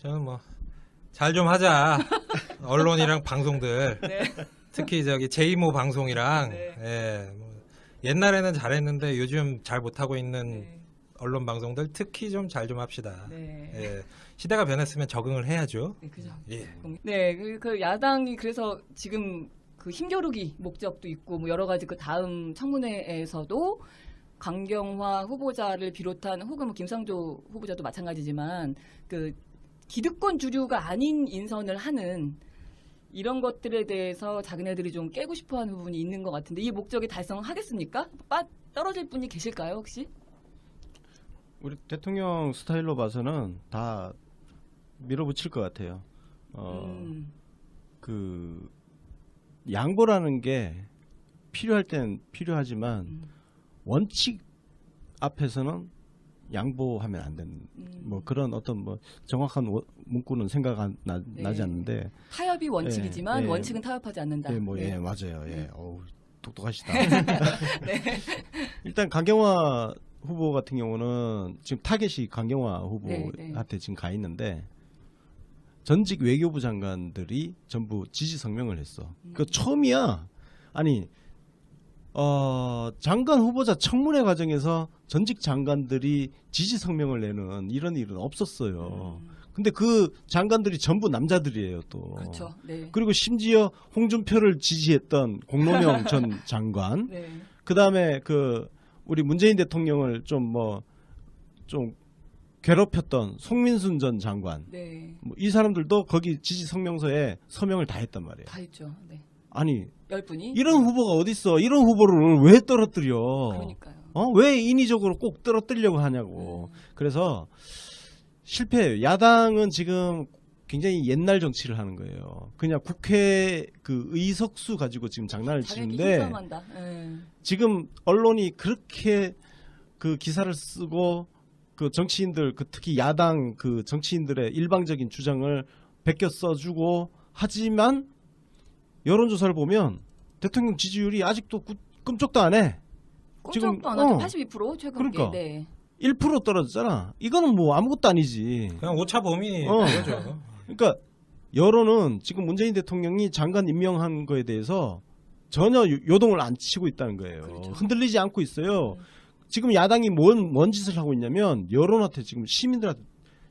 저는 뭐 잘 좀 하자. 언론이랑 방송들. 네. 특히 저기 제이모 방송이랑 네. 예, 뭐 옛날에는 잘했는데 요즘 잘 못하고 있는 네. 언론 방송들 특히 좀 잘 좀 합시다. 네. 예, 시대가 변했으면 적응을 해야죠. 네, 그죠. 예. 네, 그 야당이 그래서 지금 그 힘겨루기 목적도 있고 뭐 여러 가지 그 다음 청문회에서도 강경화 후보자를 비롯한 혹은 뭐 김상조 후보자도 마찬가지지만 그 기득권 주류가 아닌 인선을 하는 이런 것들에 대해서 자기네들이 좀 깨고 싶어하는 부분이 있는 것 같은데 이 목적이 달성하겠습니까? 떨어질 분이 계실까요 혹시? 우리 대통령 스타일로 봐서는 다 밀어붙일 것 같아요. 그 양보라는 게 필요할 땐 필요하지만 원칙 앞에서는 양보하면 안 되는 뭐 그런 어떤 뭐 정확한 문구는 생각 나지 않는데 타협이 원칙이지만 예, 원칙은 타협하지 않는다. 예, 뭐, 네. 예, 맞아요. 예, 어우, 똑똑하시다. 네. 일단 강경화 후보 같은 경우는 지금 타겟이 강경화 후보한테 지금 가 있는데 전직 외교부 장관들이 전부 지지 성명을 했어. 그 처음이야. 아니, 장관 후보자 청문회 과정에서 전직 장관들이 지지 성명을 내는 이런 일은 없었어요. 근데 그 장관들이 전부 남자들이에요, 또. 그렇죠. 네. 그리고 심지어 홍준표를 지지했던 공로명 전 장관, 네. 그 다음에 그 우리 문재인 대통령을 좀 괴롭혔던 송민순 전 장관, 네. 뭐 이 사람들도 거기 지지 성명서에 서명을 다 했단 말이에요. 다 했죠. 네. 아니 10분이? 이런 후보가 어딨어? 이런 후보를 왜 떨어뜨려? 그러니까요. 왜 인위적으로 꼭 떨어뜨리려고 하냐고. 그래서 실패해요. 야당은 지금 굉장히 옛날 정치를 하는 거예요. 그냥 국회 그 의석수 가지고 지금 장난을 자기 치는데 힘싸움한다. 지금 언론이 그렇게 그 기사를 쓰고 그 정치인들 그 특히 야당 그 정치인들의 일방적인 주장을 베껴 써주고 하지만 여론조사를 보면 대통령 지지율이 아직도 끔찍도 안 해. 꼼짝도 안 하죠. 82% 최근 그러니까. 게. 네. 1% 떨어졌잖아. 이거는 뭐 아무것도 아니지. 그냥 오차 범위 어. 그거죠. 그러니까 여론은 지금 문재인 대통령이 장관 임명한 거에 대해서 전혀 요동을 안 치고 있다는 거예요. 그렇죠. 흔들리지 않고 있어요. 지금 야당이 뭔 짓을 하고 있냐면 여론한테 지금 시민들한테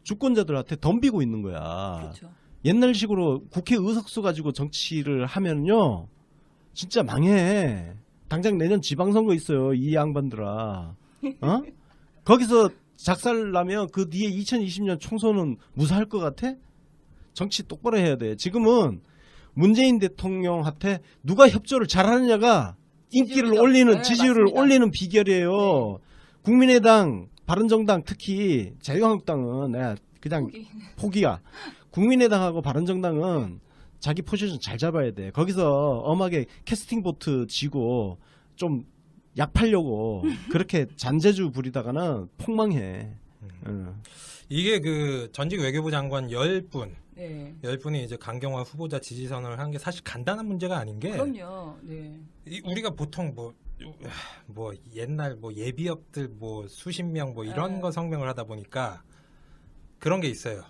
주권자들한테 덤비고 있는 거야. 그렇죠. 옛날식으로 국회 의석수 가지고 정치를 하면요 진짜 망해. 당장 내년 지방선거 있어요. 이 양반들아. 어? 거기서 작살나면 그 뒤에 2020년 총선은 무사할 것 같아? 정치 똑바로 해야 돼. 지금은 문재인 대통령한테 누가 협조를 잘하느냐가 인기를 지지율이죠. 올리는 네, 지지율을 맞습니다. 올리는 비결이에요. 국민의당, 바른정당 특히 자유한국당은 그냥 포기야. 국민의당하고 바른정당은 자기 포지션 잘 잡아야 돼. 거기서 엄하게 캐스팅 보트 지고 좀 약 팔려고 그렇게 잔재주 부리다가는 폭망해. 이게 그 전직 외교부 장관 10분, 네. 10분이 이제 강경화 후보자 지지선을 한 게 사실 간단한 문제가 아닌 게 그럼요. 네. 우리가 보통 뭐 옛날 뭐 예비역들 뭐 수십 명 뭐 이런 거 성명을 하다 보니까 그런 게 있어요.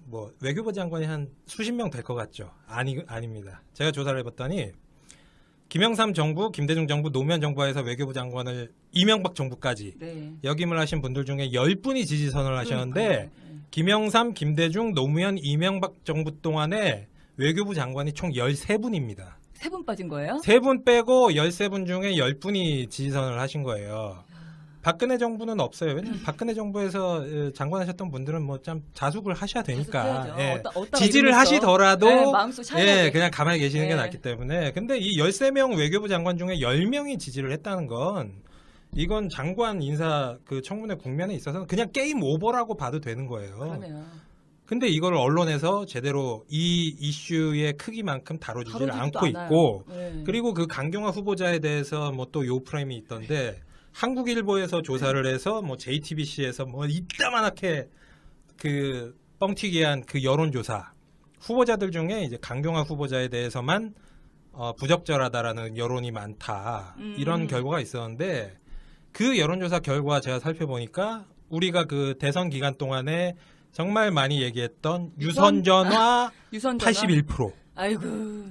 뭐 외교부 장관이 한 수십 명 될 것 같죠? 아닙니다. 제가 조사를 해봤더니 김영삼 정부, 김대중 정부, 노무현 정부에서 외교부 장관을 이명박 정부까지 네. 역임을 하신 분들 중에 10분이 지지선을 하셨는데 그러니까요. 김영삼, 김대중, 노무현, 이명박 정부 동안에 외교부 장관이 총 13분입니다. 3분 빠진 거예요? 3분 빼고 13분 중에 10분이 지지선을 하신 거예요. 박근혜 정부는 없어요. 왜냐면 박근혜 정부에서 장관하셨던 분들은 뭐 좀 자숙을 하셔야 되니까 자숙해야죠. 예. 어디다가 지지를 이러면서. 하시더라도 네, 마음속 차려야 돼. 그냥 가만히 계시는 게 네. 낫기 때문에 근데 이 13명 외교부 장관 중에 10명이 지지를 했다는 건 이건 장관 인사 그 청문회 국면에 있어서는 그냥 게임 오버라고 봐도 되는 거예요. 그러네요. 근데 이걸 언론에서 제대로 이 이슈의 크기만큼 다뤄주지를 다뤄주지도 않고 않아요. 있고 네. 그리고 그 강경화 후보자에 대해서 뭐 또 요 프레임이 있던데 한국일보에서 조사를 해서 뭐 JTBC에서 뭐 이따만하게 그 뻥튀기한 그 여론조사 후보자들 중에 이제 강경화 후보자에 대해서만 부적절하다라는 여론이 많다 이런 결과가 있었는데 그 여론조사 결과 제가 살펴보니까 우리가 그 대선 기간 동안에 정말 많이 얘기했던 유선전화 유선 전화. 81%. 아이고.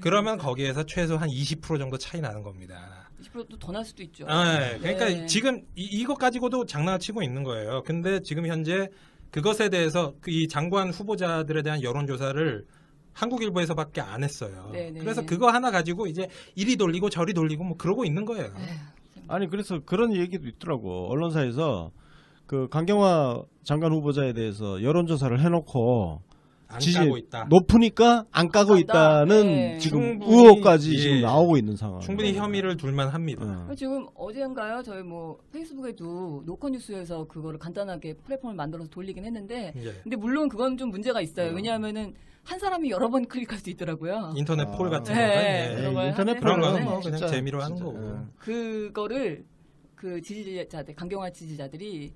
그러면 거기에서 최소 한 20% 정도 차이 나는 겁니다. 20%도 더 날 수도 있죠. 네, 그러니까 네. 지금 이것 가지고도 장난치고 있는 거예요. 근데 지금 현재 그것에 대해서 이 장관 후보자들에 대한 여론조사를 한국일보에서밖에 안 했어요. 네네. 그래서 그거 하나 가지고 이제 이리 돌리고 저리 돌리고 뭐 그러고 있는 거예요. 아니 그래서 그런 얘기도 있더라고. 언론사에서 그 강경화 장관 후보자에 대해서 여론조사를 해놓고 안 지지 까고 있다. 높으니까 안 까고 안 깐다. 있다는 네. 지금 충분히, 의혹까지 예. 지금 나오고 있는 상황. 충분히 혐의를 둘만 합니다. 지금 어제인가요? 저희 뭐 페이스북에도 노컷뉴스에서 그거를 간단하게 플랫폼을 만들어서 돌리긴 했는데, 예. 근데 물론 그건 좀 문제가 있어요. 왜냐하면은 한 사람이 여러 번 클릭할 수 있더라고요. 인터넷 폴 같은 네, 거가 네. 예. 그런 걸 인터넷 하는데, 그런 폴은 거는 뭐 네. 그냥 진짜, 재미로 하는 진짜, 거고. 예. 그거를 그 지지자들, 강경화 지지자들이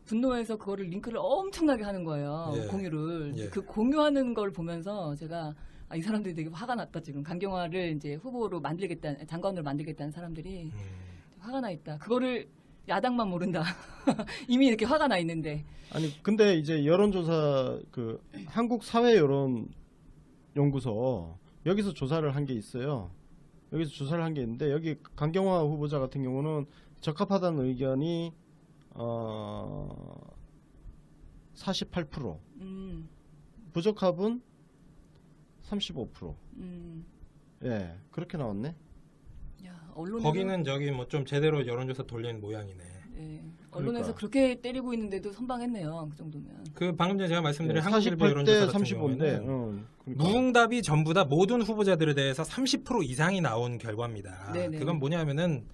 분노해서 그거를 링크를 엄청나게 하는 거예요. 예. 공유를. 예. 그 공유하는 걸 보면서 제가 이 사람들이 되게 화가 났다 지금. 강경화를 이제 후보로 만들겠다는, 장관으로 만들겠다는 사람들이 화가 나 있다. 그거를 야당만 모른다. 이미 이렇게 화가 나 있는데. 아니 근데 이제 여론조사 그 한국 사회 여론 연구소 여기서 조사를 한 게 있어요. 여기서 조사를 한 게 있는데 여기 강경화 후보자 같은 경우는 적합하다는 의견이 48%, 음, 부적합은 35%. 음. 예, 그렇게 나왔네. 야, 언론에서 거기는 저기 뭐 좀 제대로 여론조사 돌린 모양이네. 네, 언론에서 그러니까. 그렇게 때리고 있는데도 선방했네요. 그 정도면. 그 방금 전에 제가 말씀드린 예, 한국일보 48대 여론조사 같은 35인데 경우는 그러니까. 무응답이 전부 다 모든 후보자들에 대해서 30% 이상이 나온 결과입니다. 네네. 그건 뭐냐면은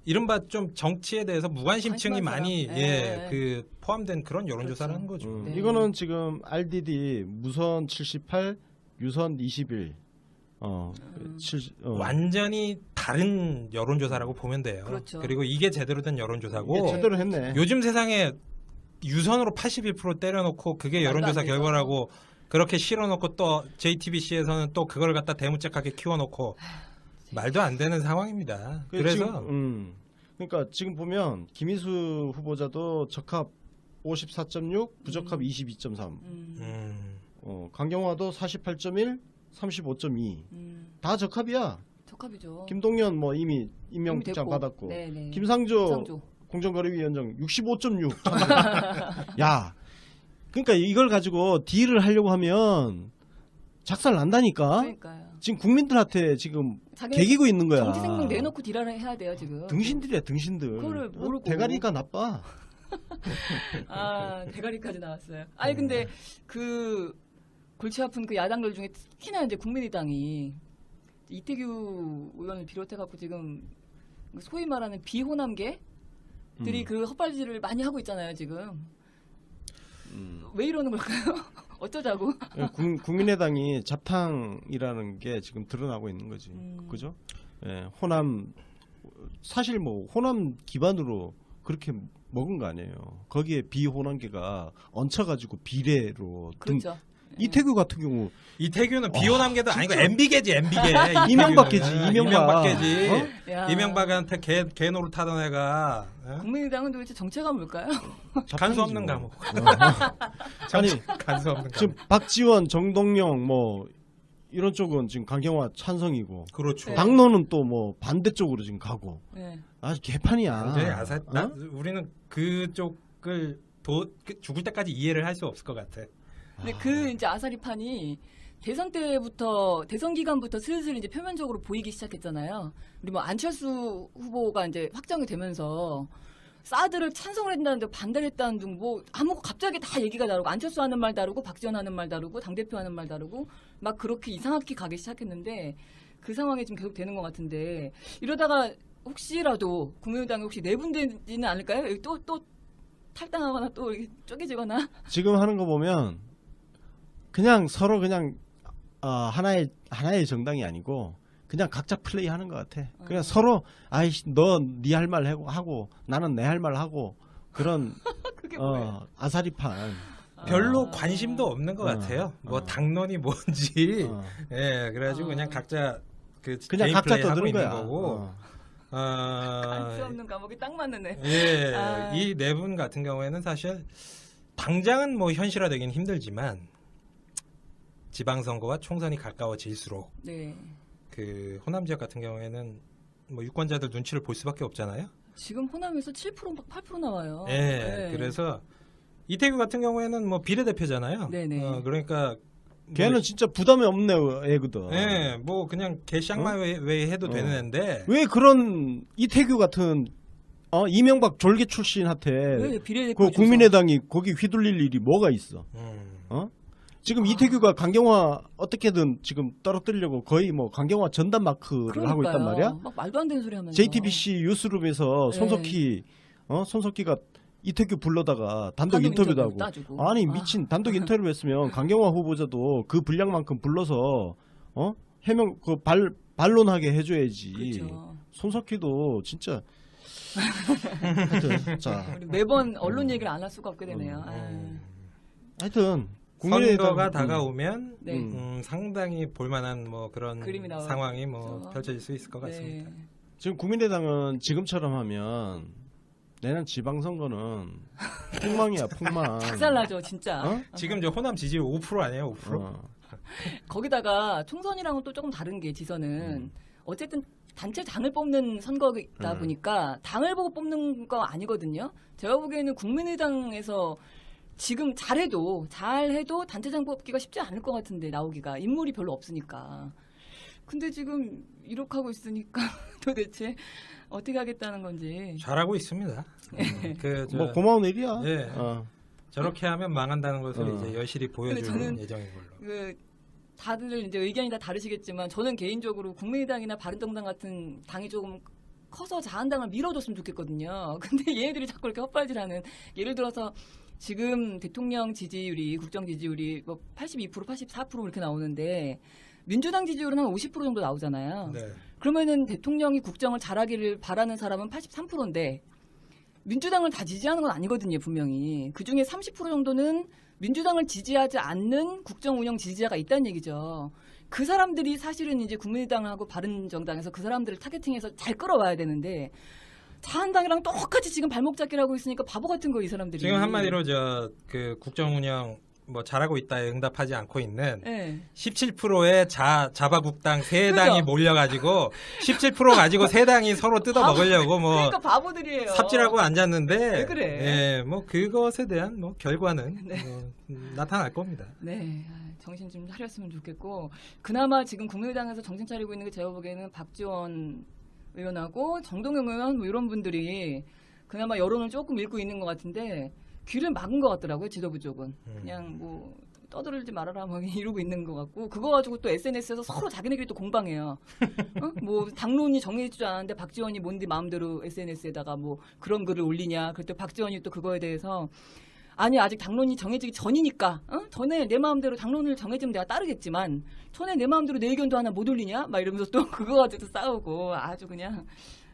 이른바 좀 정치에 대해서 무관심층이 관심한 많이 사람. 예, 그 포함된 그런 여론조사를 그렇죠. 하는 거죠. 네. 이거는 지금 RDD 무선 78, 유선 21. 완전히 다른 여론조사라고 보면 돼요. 그렇죠. 그리고 이게 제대로 된 여론조사고 이게 제대로 했네. 요즘 세상에 유선으로 81% 때려놓고 그게 말도 여론조사 안 되죠. 결과라고 그렇게 실어놓고 또 JTBC에서는 또 그걸 갖다 대문짝하게 키워놓고 말도 안 되는 상황입니다. 그래서 그러니까 지금 보면 김희수 후보자도 적합 54.6, 부적합 22.3. 강경화도 48.1, 35.2. 다 적합이야. 적합이죠. 김동연 뭐 이미 이미 임명장 됐고. 받았고. 네네. 김상조 공정거래위원장 65.6. 야, 그러니까 이걸 가지고 딜을 하려고 하면 작살 난다니까. 그러니까요. 지금 국민들한테 지금 자기네 개기고 있는 거야. 정치 생명 내놓고 딜하를 해야 돼요 지금. 등신들이야 등신들. 그거를 모르고. 대가리가 나빠. 아 대가리까지 나왔어요. 아니 근데 그 골치 아픈 그 야당들 중에 특히나 이제 국민의당이 이태규 의원을 비롯해갖고 지금 소위 말하는 비호남계들이 그 헛발질을 많이 하고 있잖아요 지금. 왜 이러는 걸까요? 어쩌자고? 국민의당이 잡탕이라는 게 지금 드러나고 있는 거지. 그죠? 예, 호남 사실 뭐 호남 기반으로 그렇게 먹은 거 아니에요. 거기에 비호남계가 얹혀가지고 비례로 그렇죠. 이태규 같은 경우 이태규는 비호남계도 아니고 진짜. MB계지 MB계. 이명박계지, 이명박. 이명박계지. 야. 이명박한테 개 노릇 하던 애가 국민의당은 도대체 정체가 뭘까요? 간수 없는 감옥. 아니 간수 없는 지금 감옥. 박지원, 정동영 뭐 이런 쪽은 지금 강경화 찬성이고 그렇죠. 네. 당론은 또 뭐 반대쪽으로 지금 가고 네. 아주 개판이야. 완전히 아사. 어? 우리는 그쪽을 죽을 때까지 이해를 할 수 없을 것 같아. 근데 그 이제 아사리판이 대선 때부터 대선 기간부터 슬슬 이제 표면적으로 보이기 시작했잖아요. 우리 뭐 안철수 후보가 이제 확정이 되면서 사드를 찬성을 했다는데 반대를 했다는 등 뭐 아무 갑자기 다 얘기가 다르고 안철수 하는 말 다르고 박지원 하는 말 다르고 당대표 하는 말 다르고 막 그렇게 이상하게 가기 시작했는데 그 상황이 지금 계속 되는 것 같은데 이러다가 혹시라도 국민의당이 혹시 내분되지는 않을까요? 여기 또 탈당하거나 또 이렇게 쪼개지거나. 지금 하는 거 보면 그냥 서로 그냥 하나의 정당이 아니고 그냥 각자 플레이 하는 것 같아. 그냥 서로 아이씨 너 네 할 말 하고 나는 내 할 말 하고 그런 그게 뭐예요? 아사리판. 별로 관심도 없는 것 같아요. 뭐 당론이 뭔지. 예, 그래가지고 그냥 각자 그냥 개인 각자 플레이 하고 떠드는 있는 거야. 거고. 갈 수 없는 감옥이 딱 맞는 애. 예, 아. 이 네 분 같은 경우에는 사실 당장은 뭐 현실화되긴 힘들지만 지방선거와 총선이 가까워질수록 네. 그 호남 지역 같은 경우에는 뭐 유권자들 눈치를 볼 수밖에 없잖아요. 지금 호남에서 7% 막 8% 나와요. 네, 그래서 이태규 같은 경우에는 뭐 비례대표잖아요. 네네. 그러니까 걔는 진짜 부담이 없네 애거든. 네, 뭐 그냥 개샹마웨이 해도 되는 애인데 왜 그런 이태규 같은 이명박 졸개 출신한테 왜 비례대표 그 국민의당이 거기 휘둘릴 일이 뭐가 있어? 지금 이태규가 강경화 어떻게든 지금 떨어뜨리려고 거의 뭐 강경화 전담 마크를 하고 있단 말이야. 막 말도 안 되는 소리 하면서. JTBC 뉴스룸에서 네. 손석희가 이태규 불러다가 단독 단독 인터뷰도 인터뷰 하고. 따주고. 아니 미친 단독 인터뷰 했으면 강경화 후보자도 그 분량만큼 불러서 해명 그 반론하게 해줘야지. 그렇죠. 손석희도 진짜 하여튼 자 우리 매번 언론 얘기를 안 할 수가 없게 되네요. 하여튼 선거가 다가오면 네. 상당히 볼만한 뭐 그런 그림이 나와요. 상황이 뭐 그렇죠. 펼쳐질 수 있을 것 같습니다. 네. 지금 국민의당은 지금처럼 하면 내년 지방선거는 폭망이야 폭망. 작살나죠 진짜. 어? 지금 저 호남 지지율 5% 아니에요? 5%? 거기다가 총선이랑은 또 조금 다른 게 지선은 어쨌든 단체 당을 뽑는 선거다 보니까 당을 보고 뽑는 거 아니거든요. 제가 보기에는 국민의당에서 지금 잘해도 단체장 뽑기가 쉽지 않을 것 같은데 나오기가 인물이 별로 없으니까. 근데 지금 이렇게 하고 있으니까 도대체 어떻게 하겠다는 건지. 잘하고 있습니다. 뭐 고마운 일이야. 예. 저렇게 하면 망한다는 것을 이제 여실히 근데 보여줄 저는 예정인 걸로. 다들 이제 의견이 다 다르시겠지만 저는 개인적으로 국민의당이나 바른정당 같은 당이 조금 커서 자한당을 밀어줬으면 좋겠거든요. 근데 얘네들이 자꾸 이렇게 헛발질하는 예를 들어서 지금 대통령 지지율이 국정 지지율이 뭐 82%, 84% 이렇게 나오는데 민주당 지지율은 한 50% 정도 나오잖아요. 네. 그러면은 대통령이 국정을 잘하기를 바라는 사람은 83%인데 민주당을 다 지지하는 건 아니거든요, 분명히. 그중에 30% 정도는 민주당을 지지하지 않는 국정 운영 지지자가 있다는 얘기죠. 그 사람들이 사실은 이제 국민의당하고 바른정당에서 그 사람들을 타겟팅해서 잘 끌어와야 되는데 자한당이랑 똑같이 지금 발목 잡기를 하고 있으니까 바보 같은 거 이 사람들이. 지금 한마디로 그 국정 운영 뭐 잘하고 있다에 응답하지 않고 있는 네. 17%의 자바국당 세 당이 그죠? 몰려가지고 17% 가지고 세 당이 서로 뜯어 먹으려고 뭐 그러니까 바보들이에요. 삽질하고 앉았는데 왜 그래? 예, 뭐 그것에 대한 뭐 결과는 뭐 나타날 겁니다. 네, 정신 좀 차렸으면 좋겠고 그나마 지금 국민의당에서 정신 차리고 있는 게 제가 보기에는 박지원 의원하고 정동영 의원 뭐 이런 분들이 그나마 여론을 조금 읽고 있는 것 같은데 귀를 막은 것 같더라고요, 지도부 쪽은. 그냥 뭐 떠들지 말아라 뭐 이러고 있는 것 같고 그거 가지고 또 SNS에서 서로 자기네끼리 또 공방해요. 뭐 당론이 정해지지 않았는데 박지원이 뭔데 마음대로 SNS에다가 뭐 그런 글을 올리냐. 그랬더니 박지원이 또 그거에 대해서 아니 아직 당론이 정해지기 전이니까 전에 내 마음대로 당론을 정해지면 내가 따르겠지만 전에 내 마음대로 내 의견도 하나 못 올리냐 막 이러면서 또 그거 가지고 싸우고 아주 그냥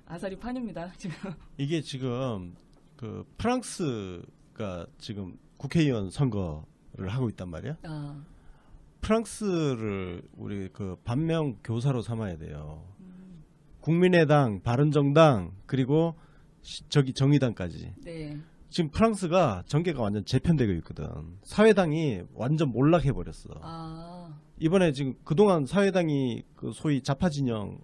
아사리 판입니다 지금. 이게 지금 그 프랑스가 지금 국회의원 선거를 하고 있단 말이야. 프랑스를 우리 그 반면 교사로 삼아야 돼요. 국민의당, 바른정당 그리고 정의당까지. 네. 지금 프랑스가 전개가 완전 재편되고 있거든. 사회당이 완전 몰락해 버렸어. 이번에 지금 그동안 사회당이 그 소위 좌파 진영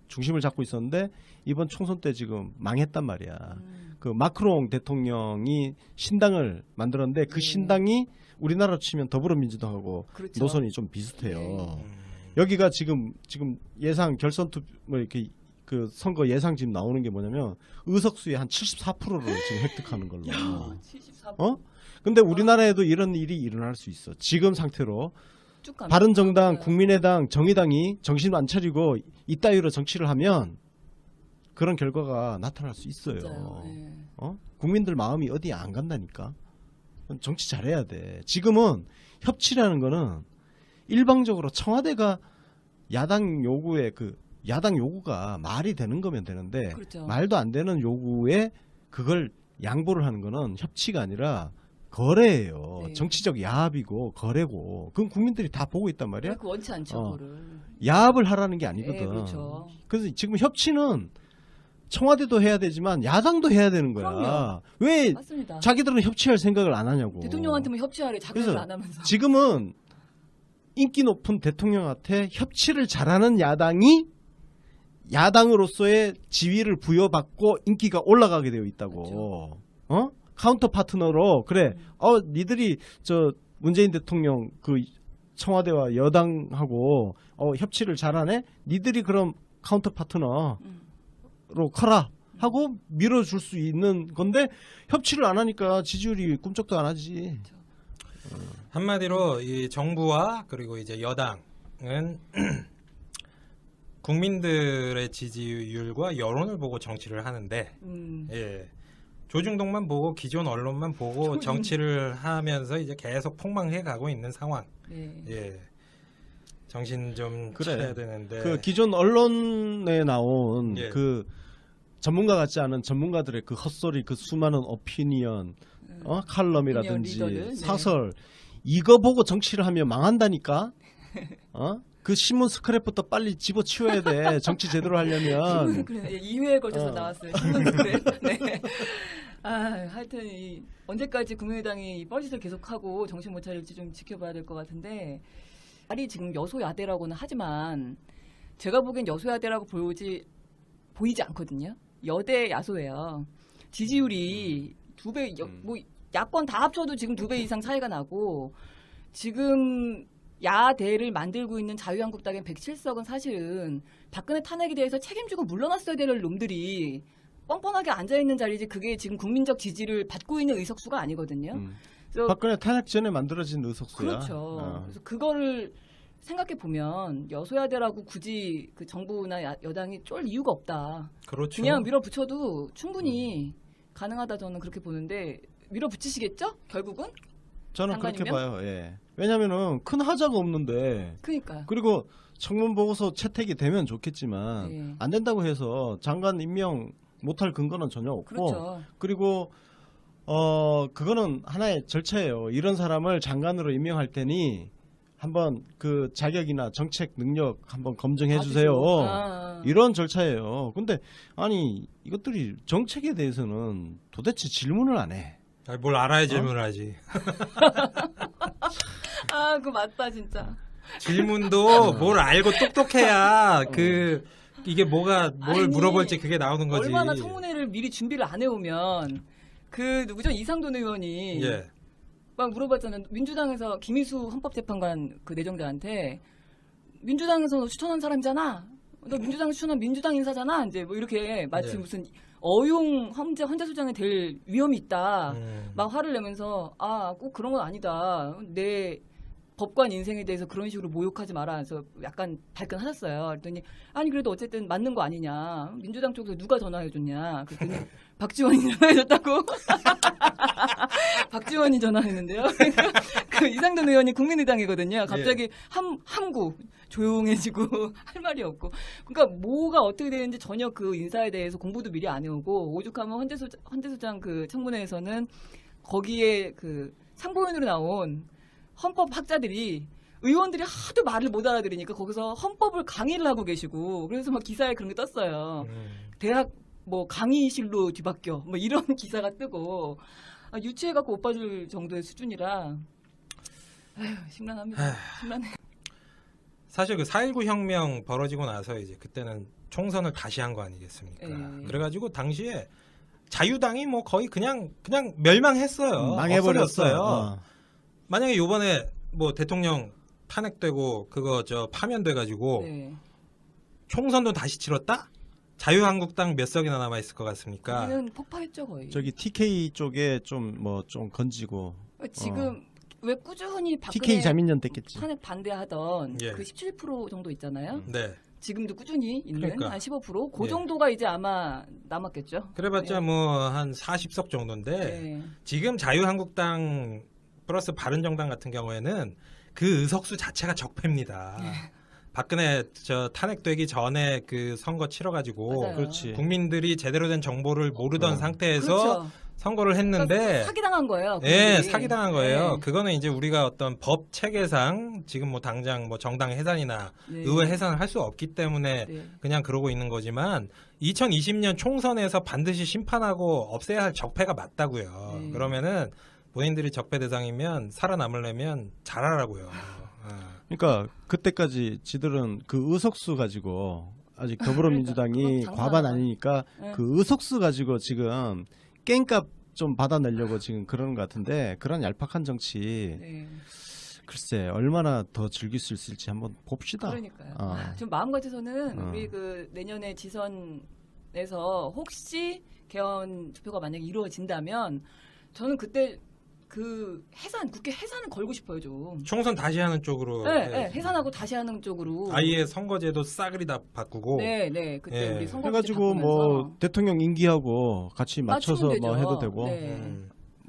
중심을 잡고 있었는데 이번 총선 때 지금 망했단 말이야. 그 마크롱 대통령이 신당을 만들었는데 그 신당이 우리나라로 치면 더불어민주당하고 그렇죠. 노선이 좀 비슷해요. 여기가 지금 예상 결선 투 뭐 이렇게 그 선거 예상 지금 나오는 게 뭐냐면 의석수의 한 74%를 지금 획득하는 걸로. 74%. 근데 우리나라에도 이런 일이 일어날 수 있어. 지금 상태로 쭉 가면. 바른정당, 국민의당, 정의당이 정신 안 차리고 이따위로 정치를 하면 그런 결과가 나타날 수 있어요. 진짜요. 네. 국민들 마음이 어디 안 간다니까. 정치 잘해야 돼. 지금은 협치라는 거는 일방적으로 청와대가 야당 요구가 말이 되는 거면 되는데 그렇죠. 말도 안 되는 요구에 그걸 양보를 하는 거는 협치가 아니라 거래예요. 네. 정치적 야합이고 거래고. 그건 국민들이 다 보고 있단 말이야. 그 원치 않죠, 그거를. 야합을 하라는 게 아니거든. 네, 그렇죠. 그래서 지금 협치는 청와대도 해야 되지만 야당도 해야 되는 거야. 그럼요. 왜 맞습니다. 자기들은 협치할 생각을 안 하냐고. 대통령한테만 협치하래 자기는 그래서 안 하면서. 지금은 인기 높은 대통령한테 협치를 잘하는 야당이 야당으로서의 지위를 부여받고 인기가 올라가게 되어 있다고. 어? 카운터 파트너로 그래. 니들이 저 문재인 대통령 그 청와대와 여당하고 협치를 잘하네. 니들이 그럼 카운터 파트너로 커라 하고 밀어줄 수 있는 건데 협치를 안 하니까 지지율이 꿈쩍도 안 하지. 한마디로 이 정부와 그리고 이제 여당은 국민들의 지지율과 여론을 보고 정치를 하는데 예. 조중동만 보고 기존 언론만 보고 정치를 하면서 이제 계속 폭망해 가고 있는 상황. 네. 예. 정신 좀 그래. 차려야 되는데. 그 기존 언론에 나온 예. 그 전문가 같지 않은 전문가들의 그 헛소리, 그 수많은 오피니언, 칼럼이라든지 리더들, 네. 사설 이거 보고 정치를 하면 망한다니까. 그 신문 스크랩부터 빨리 집어치워야 돼. 정치 제대로 하려면. 그래, 2회에 걸쳐서 나왔어요. 신문 스크랩. 네. 하여튼 언제까지 국민의당이 뻘짓을 계속하고 정신 못 차릴지 좀 지켜봐야 될 것 같은데 말이 지금 여소야대라고는 하지만 제가 보기엔 여소야대라고 보이지 않거든요. 여대 야소예요. 지지율이 2배, 뭐 야권 다 합쳐도 지금 2배 이상 차이가 나고 지금 야대를 만들고 있는 자유한국당의 107석은 사실은 박근혜 탄핵에 대해서 책임지고 물러났어야 될 놈들이 뻔뻔하게 앉아있는 자리지 그게 지금 국민적 지지를 받고 있는 의석수가 아니거든요. 그래서 박근혜 탄핵 전에 만들어진 의석수야. 그렇죠. 그래서 그거를 생각해 보면 여소야대라고 굳이 그 정부나 여당이 쫄 이유가 없다. 그렇죠. 그냥 밀어붙여도 충분히 가능하다 저는 그렇게 보는데 밀어붙이시겠죠? 결국은? 저는 그렇게 장관이면? 봐요. 예. 왜냐면은 큰 하자가 없는데. 그러니까요. 그리고 청문 보고서 채택이 되면 좋겠지만 네. 안 된다고 해서 장관 임명 못할 근거는 전혀 없고. 그렇죠. 그리고 그거는 하나의 절차예요. 이런 사람을 장관으로 임명할 테니 한번 그 자격이나 정책 능력 한번 검증해 주세요. 이런 절차예요. 근데 아니 이것들이 정책에 대해서는 도대체 질문을 안 해. 뭘 알아야 질문을 하지. 그거 맞다 진짜. 질문도 뭘 알고 똑똑해야 이게 뭘 아니, 물어볼지 그게 나오는 거지. 얼마나 청문회를 미리 준비를 안 해오면 그 누구죠 이상돈 의원이 예. 막 물어봤잖아요. 민주당에서 김희수 헌법재판관 그 내정자한테 민주당에서 너 추천한 사람이잖아. 너 민주당에서 추천한 민주당 인사잖아. 이제 뭐 이렇게 마치 예. 무슨 어용 헌재 소장이 될 위험이 있다. 음. 막 화를 내면서 꼭 그런 건 아니다. 내 법관 인생에 대해서 그런 식으로 모욕하지 마라. 그래서 약간 발끈하셨어요. 그랬더니 아니 그래도 어쨌든 맞는 거 아니냐. 민주당 쪽에서 누가 전화해줬냐. 그랬더니 박지원이 전화해줬다고. 박지원이 전화했는데요. 그 이상돈 의원이 국민의당이거든요. 갑자기 함구 조용해지고 할 말이 없고. 그러니까 뭐가 어떻게 되는지 전혀 그 인사에 대해서 공부도 미리 안 해오고 오죽하면 헌재소장 그 청문회에서는 거기에 그 상보위원으로 나온 헌법 학자들이 의원들이 하도 말을 못 알아들으니까 거기서 헌법을 강의를 하고 계시고 그래서 막 기사에 그런 게 떴어요. 대학 뭐 강의실로 뒤바뀌어 뭐 이런 기사가 뜨고 유치해갖고 오빠 줄 정도의 수준이라 심란합니다. 심란해. 사실 그 4.19 혁명 벌어지고 나서 이제 그때는 총선을 다시 한 거 아니겠습니까? 그래가지고 당시에 자유당이 뭐 거의 그냥 멸망했어요. 망해버렸어요. 만약에 요번에 뭐 대통령 탄핵되고 그거 파면돼가지고 네. 총선도 다시 치렀다? 자유한국당 몇 석이나 남아 있을 것 같습니까? 우리는 폭파했죠 거의. 저기 TK 쪽에 좀 건지고. 지금 왜 꾸준히 박근혜 TK 자민련 됐겠지. 탄핵 반대하던 예. 그 17% 정도 있잖아요. 네. 지금도 꾸준히 있는 그러니까. 한 15%? 그 예. 정도가 이제 아마 남았겠죠. 그래봤자 네. 뭐 한 40석 정도인데 네. 지금 자유한국당 플러스 바른정당 같은 경우에는 그 의석수 자체가 적폐입니다. 박근혜 탄핵되기 전에 그 선거 치러가지고 맞아요. 그렇지. 국민들이 제대로 된 정보를 모르던 상태에서 그렇죠. 선거를 했는데 사기당한 거예요. 예, 그분들이. 사기당한 거예요. 네. 그거는 이제 우리가 어떤 법 체계상 지금 뭐 당장 뭐 정당 해산이나 네. 의회 해산을 할 수 없기 때문에 네. 그냥 그러고 있는 거지만 2020년 총선에서 반드시 심판하고 없애야 할 적폐가 맞다고요. 네. 그러면은 본인들이 적폐 대상이면 살아남으려면 잘하라고요. 그러니까 그때까지 지들은 그 의석수 가지고 아직 더불어민주당이 그러니까, 과반 장사하다가. 아니니까 네. 그 의석수 가지고 지금 깽값 좀 받아내려고 지금 그러는 것 같은데 그런 얄팍한 정치 네. 글쎄 얼마나 더 즐길 수 있을지 한번 봅시다. 그러니까요. 어. 좀 마음 같아서는 어. 우리 그 내년에 지선에서 혹시 개헌 투표가 만약에 이루어진다면 저는 그때 그 국회 해산을 걸고 싶어요 좀. 총선 다시 하는 쪽으로 네, 예. 네, 해산하고 다시 하는 쪽으로. 아예 선거제도 싸그리 다 바꾸고 네, 네. 그때 예. 우리 선거 해가지고 뭐 대통령 임기하고 같이 맞춰서 맞추면 뭐 되죠. 해도 되고 네.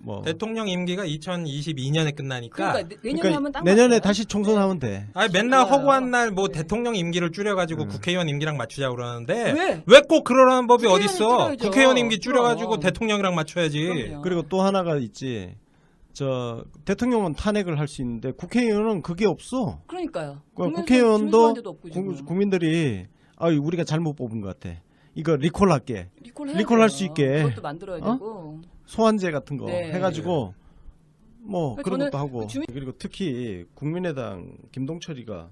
뭐 대통령 임기가 2022년에 끝나니까 그러니까 내년에 하면 딱 내년에 맞아요. 다시 총선하면 돼. 아니 맨날 좋아요. 허구한 날 뭐 네. 대통령 임기를 줄여가지고 국회의원 임기랑 맞추자 그러는데 왜? 왜 꼭 그러라는 법이 국회의원을 어딨어? 줄여야죠. 국회의원 임기 줄여가지고 그럼. 대통령이랑 맞춰야지. 그럼요. 그리고 또 하나가 있지. 저 대통령은 탄핵을 할 수 있는데 국회의원은 그게 없어. 그러니까요. 국회의원도 없고, 지금. 국민들이 우리가 잘못 뽑은 것 같아. 이거 리콜할게. 리콜 리콜할 수 있게. 그것도 만들어야 어? 되고. 소환제 같은 거 네. 해가지고 뭐 그러니까 그런 저는 것도 하고. 그 주민- 그리고 특히 국민의당 김동철이가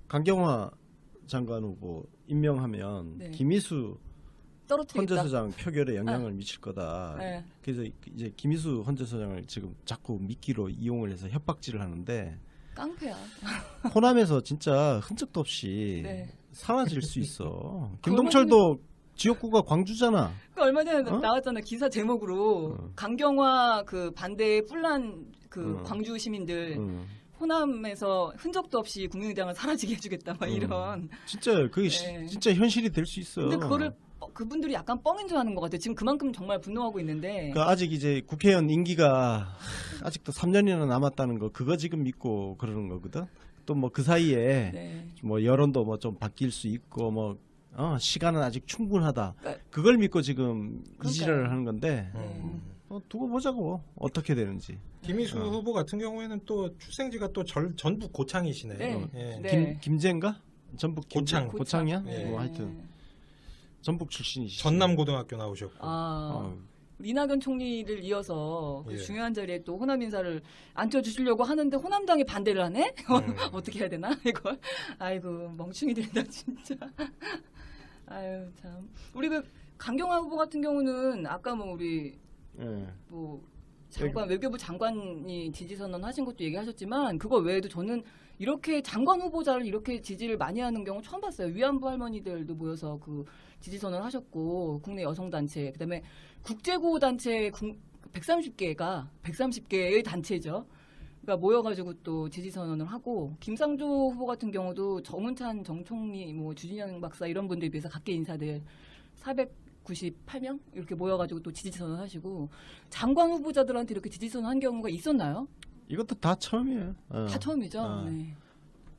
강경화 장관 후보 임명하면 네. 김희수 떨어뜨리겠다. 헌재소장 표결에 영향을 미칠 거다. 네. 그래서 이제 김희수 헌재소장을 지금 자꾸 미끼로 이용을 해서 협박질을 하는데 깡패야. 호남에서 진짜 흔적도 없이 네. 사라질 수 있어. 김동철도 지역구가 광주잖아. 그 얼마 전에 어? 나왔잖아요. 기사 제목으로 강경화 그 반대에 뿔난 그 광주 시민들 응. 호남에서 흔적도 없이 국민의당을 사라지게 해주겠다 막 이런. 진짜 그게 네. 진짜 현실이 될 수 있어. 근데 그거를 그분들이 약간 뻥인 줄 아는 것 같아요. 지금 그만큼 정말 분노하고 있는데. 그러니까 아직 이제 국회의원 임기가 아직도 3년이나 남았다는 거 그거 지금 믿고 그러는 거거든. 또 뭐 그 사이에 네. 뭐 여론도 뭐 좀 바뀔 수 있고 뭐 시간은 아직 충분하다. 그러니까- 그걸 믿고 지금 이 지랄을 그러니까요. 하는 건데 네. 두고 보자고 어떻게 되는지. 김희수 후보 같은 경우에는 또 출생지가 또 전북 고창이시네요. 네. 예. 네. 김제인가? 전북 고창. 고창이야? 네. 뭐 하여튼 전북 출신이시. 전남고등학교 나오셨고. 아. 이낙연 총리를 이어서 그 예. 중요한 자리에 또 호남 인사를 앉혀주시려고 하는데 호남당이 반대를 하네? 어떻게 해야 되나 이걸? 아이고 멍충이들이다 진짜. 아유 참. 우리 그 강경화 후보 같은 경우는 아까 뭐 우리 예. 뭐 외교부 장관이 지지 선언 하신 것도 얘기하셨지만 그거 외에도 저는 이렇게 장관 후보자를 이렇게 지지를 많이 하는 경우 처음 봤어요. 위안부 할머니들도 모여서 그 지지 선언을 하셨고 국내 여성 단체 그다음에 국제구호 단체 130개의 단체죠. 그러니까 모여가지고 또 지지 선언을 하고 김상조 후보 같은 경우도 정운찬 정 총리 뭐 주진영 박사 이런 분들에 비해서 각계 인사들 498명 이렇게 모여가지고 또 지지 선언하시고 장관 후보자들한테 이렇게 지지 선언한 경우가 있었나요? 이것도 다 처음이에요. 다 처음이죠. 어. 네.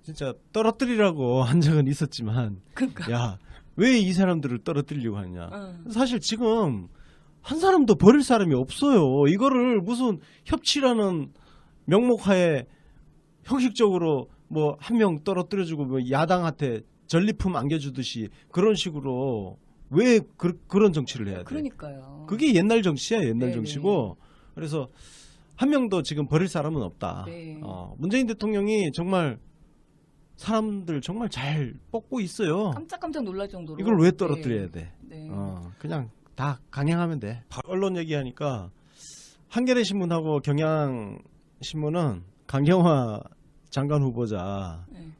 진짜 떨어뜨리라고 한 적은 있었지만 그러니까. 야, 왜 이 사람들을 떨어뜨리려고 하냐. 어. 사실 지금 한 사람도 버릴 사람이 없어요. 이거를 무슨 협치라는 명목하에 형식적으로 뭐 한 명 떨어뜨려주고 뭐 야당한테 전리품 안겨주듯이 그런 식으로 왜 그런 정치를 해야 돼? 그러니까요. 그게 옛날 정치야, 옛날 네네. 정치고. 그래서 한 명도 지금 버릴 사람은 없다. 네. 문재인 대통령이 정말 사람들 정말 잘 뽑고 있어요. 깜짝깜짝 놀랄 정도로. 이걸 왜 떨어뜨려야 돼? 네. 그냥 다 강행하면 돼. 언론 얘기하니까 한겨레 신문하고 경향신문은 강경화 장관 후보자 네.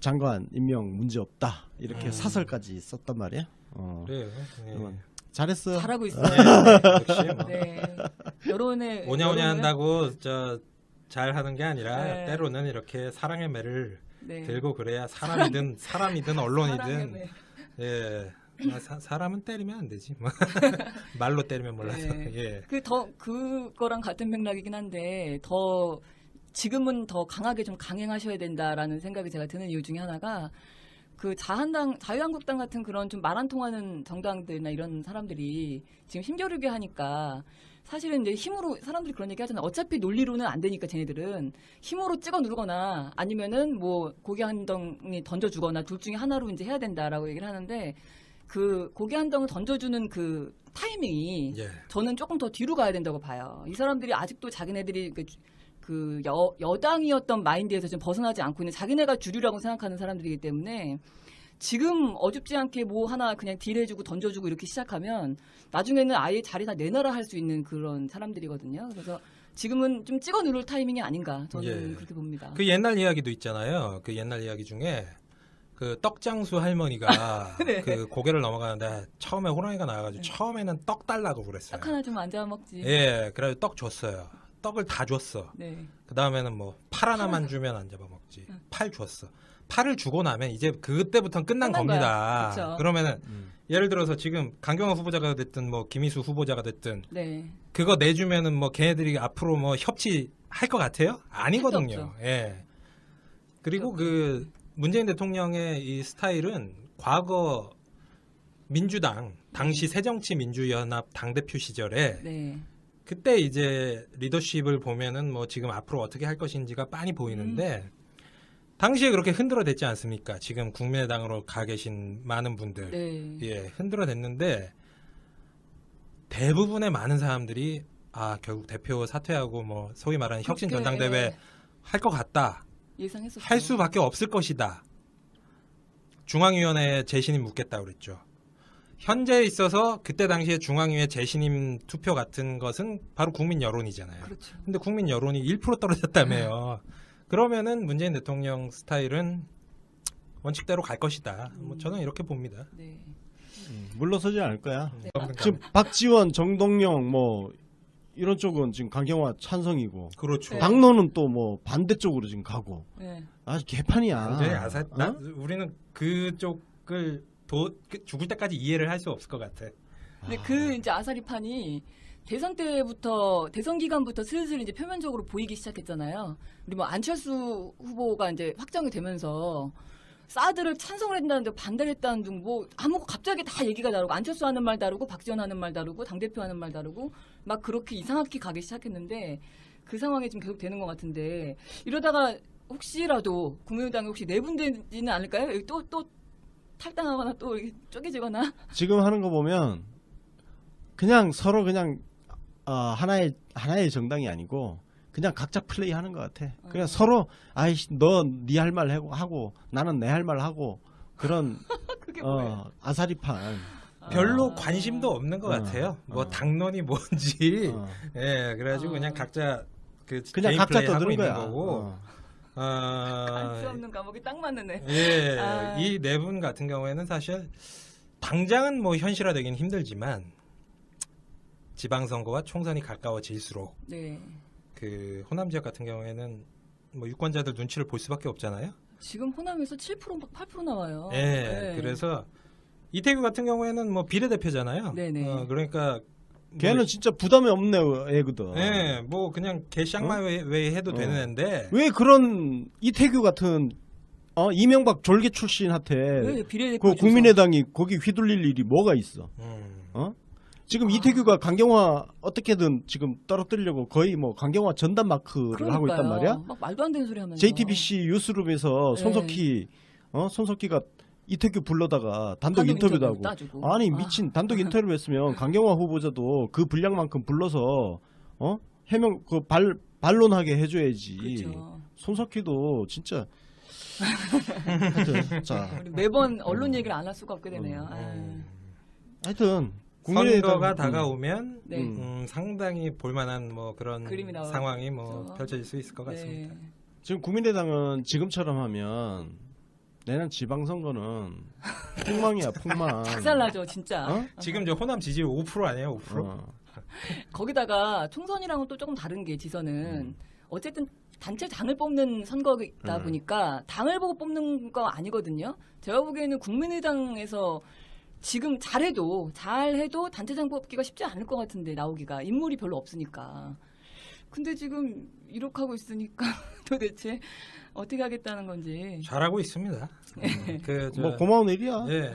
장관 임명 문제 없다 이렇게 사설까지 썼단 말이야. 그래요. 예. 그러면 잘했어. 잘하고 있어요. 역시 뭐. 네. 여론에 오냐오냐 여론에- 한다고 잘 하는 게 아니라 네. 때로는 이렇게 사랑의 매를 네. 들고 그래야 사람이든 사랑의 언론이든 매. 예. 사람은 때리면 안 되지. 말로 때리면 몰라서. 네. 예. 그거랑 같은 맥락이긴 한데 지금은 더 강하게 좀 강행하셔야 된다라는 생각이 제가 드는 이유 중에 하나가 그 자유한국당 같은 그런 좀 말 안 통하는 정당들이나 이런 사람들이 지금 힘겨루게 하니까 사실은 이제 힘으로 사람들이 그런 얘기 하잖아요. 어차피 논리로는 안 되니까 쟤네들은 힘으로 찍어 누르거나 아니면은 뭐 고개 한 덩이 던져주거나 둘 중에 하나로 이제 해야 된다라고 얘기를 하는데 그 고개 한 덩이 던져주는 그 타이밍이 예. 저는 조금 더 뒤로 가야 된다고 봐요. 이 사람들이 아직도 자기네들이 여당이었던 마인드에서 좀 벗어나지 않고 있는 자기네가 주류라고 생각하는 사람들이기 때문에 지금 어줍지 않게 뭐 하나 그냥 딜해주고 던져주고 이렇게 시작하면 나중에는 아예 자리 다 내놔라 할 수 있는 그런 사람들이거든요. 그래서 지금은 좀 찍어 누를 타이밍이 아닌가 저는 예. 그렇게 봅니다. 그 옛날 이야기도 있잖아요. 그 옛날 이야기 중에 그 떡장수 할머니가 네. 그 고개를 넘어가는데 처음에 호랑이가 나와가지고 처음에는 떡 달라고 그랬어요. 딱 하나 좀 앉아 먹지. 예, 그래서 떡 줬어요. 떡을 다 줬어. 네. 그 다음에는 뭐 팔 하나만 주면 안 잡아먹지. 팔 줬어. 팔을 주고 나면 이제 그때부터는 끝난 끝난 겁니다. 거야. 그쵸. 그러면은 예를 들어서 지금 강경화 후보자가 됐든 뭐 김희수 후보자가 됐든 네. 그거 내주면은 뭐 걔네들이 앞으로 뭐 협치할 것 같아요? 아니거든요. 없죠. 예. 그리고 그렇죠. 그 문재인 대통령의 이 스타일은 과거 민주당 당시 새정치민주연합 당대표 시절에 네. 그때 이제 리더십을 보면은 뭐 지금 앞으로 어떻게 할 것인지가 빤히 보이는데 당시에 그렇게 흔들어댔지 않습니까? 지금 국민의당으로 가 계신 많은 분들 네. 예 흔들어댔는데 대부분의 많은 사람들이 아 결국 대표 사퇴하고 뭐 소위 말하는 혁신 그렇게, 전당대회 예. 할 것 같다 예상했었죠. 할 수밖에 없을 것이다 중앙위원회에 재신임 묻겠다 그랬죠. 현재에 있어서 그때 당시에 중앙위에 재신임 투표 같은 것은 바로 국민 여론이잖아요. 그렇죠. 근데 국민 여론이 1% 떨어졌다며요. 그러면은 문재인 대통령 스타일은 원칙대로 갈 것이다. 뭐 저는 이렇게 봅니다. 네. 물러서지 않을 거야. 네. 지금 박지원, 정동영 뭐 이런 쪽은 지금 강경화 찬성이고 그렇죠. 네. 당론은 또 뭐 반대쪽으로 지금 가고 네. 아주 개판이야. 완전히 아사. 어? 우리는 그쪽을 죽을 때까지 이해를 할 수 없을 것 같아. 근데 그 이제 아사리판이 대선 때부터 대선 기간부터 슬슬 이제 표면적으로 보이기 시작했잖아요. 우리 뭐 안철수 후보가 이제 확정이 되면서 사드를 찬성을 했다는데 반대를 했다는 등 뭐 갑자기 다 얘기가 다르고 안철수 하는 말 다르고 박지원 하는 말 다르고 당대표 하는 말 다르고 막 그렇게 이상하게 가기 시작했는데 그 상황이 좀 계속 되는 것 같은데 이러다가 혹시라도 국민의당이 혹시 내분되지는 않을까요? 여기 또 탈당하거나 또 이렇게 쪼개지거나. 지금 하는 거 보면 그냥 서로 그냥 하나의 정당이 아니고 그냥 각자 플레이 하는 것 같아. 그냥 서로 아이씨 너 네 할 말 하고 나는 내 할 말 하고 그런 그게 뭐예요? 아사리판. 별로 관심도 없는 것 같아요. 뭐 당론이 뭔지. 예, 그래가지고 그냥 각자 그냥 개인 각자 플레이 하고 떠드는 있는 거야. 거고. 갈 수 없는 과목이 딱 맞네. 예, 아. 이 네 분 같은 경우에는 사실 당장은 뭐 현실화되기는 힘들지만 지방선거와 총선이 가까워질수록 네. 그 호남 지역 같은 경우에는 뭐 유권자들 눈치를 볼 수밖에 없잖아요. 지금 호남에서 7% 막 8% 나와요. 예, 네. 그래서 이태규 같은 경우에는 뭐 비례대표잖아요. 네네. 그러니까 걔는 진짜 부담이 없네 애거든. 예, 뭐 그냥 개 쌍마웨이 해도 되는 애인데 왜 그런 이태규 같은 이명박 졸개 출신한테 왜 비례대표 그 국민의당이 거기 휘둘릴 일이 뭐가 있어? 지금 이태규가 강경화 어떻게든 지금 떨어뜨리려고 거의 뭐 강경화 전담 마크를 하고 있단 말이야. 막 말도 안 되는 소리 하면서. JTBC 뉴스룸에서 네. 손석희가 이태규 불러다가 단독 단독 인터뷰도 인터뷰 하고. 따주고. 아니 아. 미친 단독 인터뷰 했으면 강경화 후보자도 그 분량만큼 불러서 해명 반론하게 해줘야지. 그렇죠. 손석희도 진짜 하여튼 자 우리 매번 언론 얘기를 안 할 수가 없게 되네요. 하여튼 선거가 다가오면 네. 상당히 볼만한 뭐 그런 그림이 나와요. 상황이 뭐 그렇죠. 펼쳐질 수 있을 것 같습니다. 네. 지금 국민의당은 지금처럼 하면 내년 지방선거는 폭망이야 폭망. 작살나죠 진짜. 어? 지금 저 호남 지지율 5% 아니에요? 5%? 거기다가 총선이랑은 또 조금 다른 게 지선은 어쨌든 단체장을 뽑는 선거다 보니까 당을 보고 뽑는 거 아니거든요. 제가 보기에는 국민의당에서 지금 잘해도 단체장 뽑기가 쉽지 않을 것 같은데 나오기가 인물이 별로 없으니까. 근데 지금 이렇게 하고 있으니까 도대체 어떻게 하겠다는 건지. 잘하고 있습니다. 뭐 고마운 일이야. 예.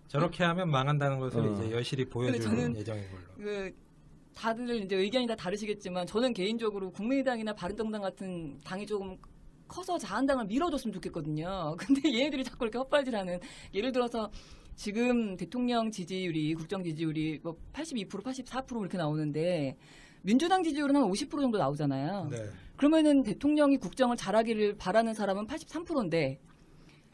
저렇게 하면 망한다는 것을 어. 이제 여실히 보여줄 저는 예정인 걸로. 그 다들 이제 의견이 다 다르시겠지만 저는 개인적으로 국민의당이나 바른정당 같은 당이 조금 커서 자한당을 밀어줬으면 좋겠거든요. 근데 얘네들이 자꾸 이렇게 헛발질하는, 예를 들어서 지금 대통령 지지율이, 국정 지지율이 뭐 82%, 84% 이렇게 나오는데 민주당 지지율은 한 50% 정도 나오잖아요. 네. 그러면은 대통령이 국정을 잘하기를 바라는 사람은 83%인데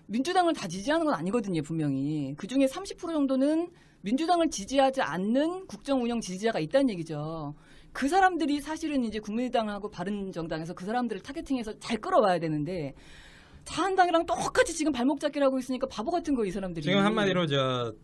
민주당을 다 지지하는 건 아니거든요, 분명히. 그중에 30% 정도는 민주당을 지지하지 않는 국정 운영 지지자가 있다는 얘기죠. 그 사람들이 사실은 이제 국민의당하고 바른정당에서 그 사람들을 타겟팅해서 잘 끌어와야 되는데 자한당이랑 똑같이 지금 발목 잡기를 하고 있으니까 바보 같은 거, 이 사람들이. 지금 한마디로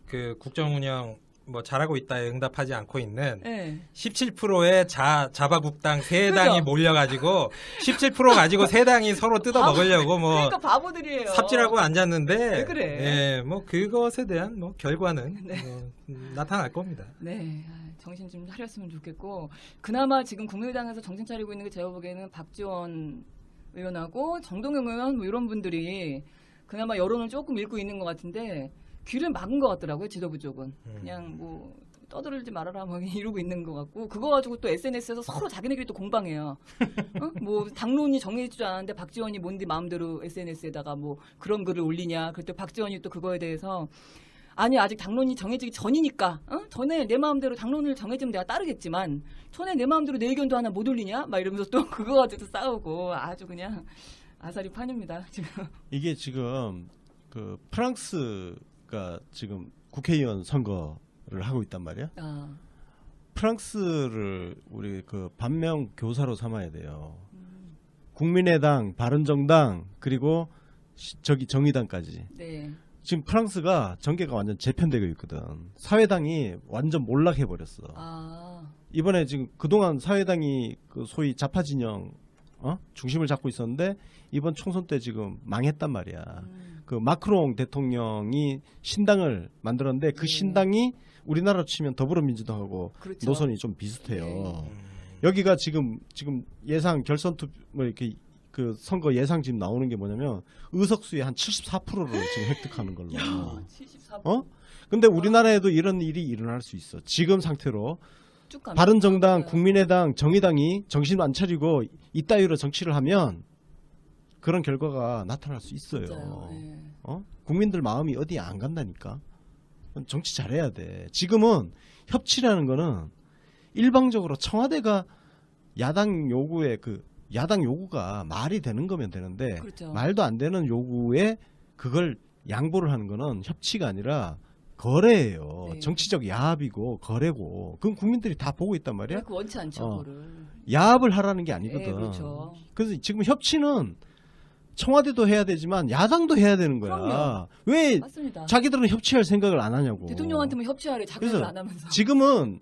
그 국정 운영 뭐 잘하고 있다에 응답하지 않고 있는 네. 17%의 자바국당 세 당이 그죠? 몰려가지고 17% 가지고 세 당이 서로 뜯어 먹으려고 뭐 그러니까 바보들이에요. 삽질하고 앉았는데 왜 그래? 예, 뭐 그것에 대한 뭐 결과는 네. 뭐 나타날 겁니다. 네, 정신 좀 차렸으면 좋겠고, 그나마 지금 국민의당에서 정신 차리고 있는 게 제가 보기에는 박지원 의원하고 정동영 의원 뭐 이런 분들이 그나마 여론을 조금 읽고 있는 것 같은데 귀를 막은 것 같더라고요, 지도부 쪽은. 그냥 뭐 떠들지 말아라 뭐 이러고 있는 것 같고, 그거 가지고 또 SNS에서 서로 자기네끼리 또 공방해요. 뭐 당론이 정해지지 않았는데 박지원이 뭔데 마음대로 SNS에다가 뭐 그런 글을 올리냐. 그때 박지원이 또 그거에 대해서 아니 아직 당론이 정해지기 전이니까 전에 내 마음대로 당론을 정해지면 내가 따르겠지만 전에 내 마음대로 내 의견도 하나 못 올리냐 막 이러면서 또 그거 가지고 싸우고 아주 그냥 아사리 판입니다 지금. 이게 지금 그 프랑스가 지금 국회의원 선거를 하고 있단 말이야. 프랑스를 우리 그 반면 교사로 삼아야 돼요. 국민의당, 바른정당, 그리고 저기 정의당까지. 네. 지금 프랑스가 전개가 완전 재편되고 있거든. 사회당이 완전 몰락해 버렸어. 이번에 지금 그동안 사회당이 그 소위 좌파 진영 중심을 잡고 있었는데 이번 총선 때 지금 망했단 말이야. 그 마크롱 대통령이 신당을 만들었는데 그 신당이 우리나라로 치면 더불어민주당하고 그렇죠. 노선이 좀 비슷해요. 네. 여기가 지금 예상 결선 투 뭐 이렇게 그 선거 예상 지금 나오는 게 뭐냐면 의석수의 한 74%를 지금 획득하는 걸로. 74%. 근데 우리나라에도 이런 일이 일어날 수 있어. 지금 상태로 쭉 가면. 바른정당, 국민의당, 정의당이 정신 안 차리고 이따위로 정치를 하면 그런 결과가 나타날 수 있어요. 진짜요. 네. 국민들 마음이 어디 안 간다니까. 정치 잘해야 돼. 지금은 협치라는 거는 일방적으로 청와대가 야당 요구가 말이 되는 거면 되는데 그렇죠. 말도 안 되는 요구에 그걸 양보를 하는 거는 협치가 아니라 거래예요. 네. 정치적 야합이고 거래고. 그건 국민들이 다 보고 있단 말이야. 그 원치 않죠, 그거를. 야합을 하라는 게 아니거든. 네, 그렇죠. 그래서 지금 협치는 청와대도 해야 되지만 야당도 해야 되는 거야. 그럼요. 왜 맞습니다. 자기들은 협치할 생각을 안 하냐고. 대통령한테만 협치하래, 자기들 그래서 안 하면서. 지금은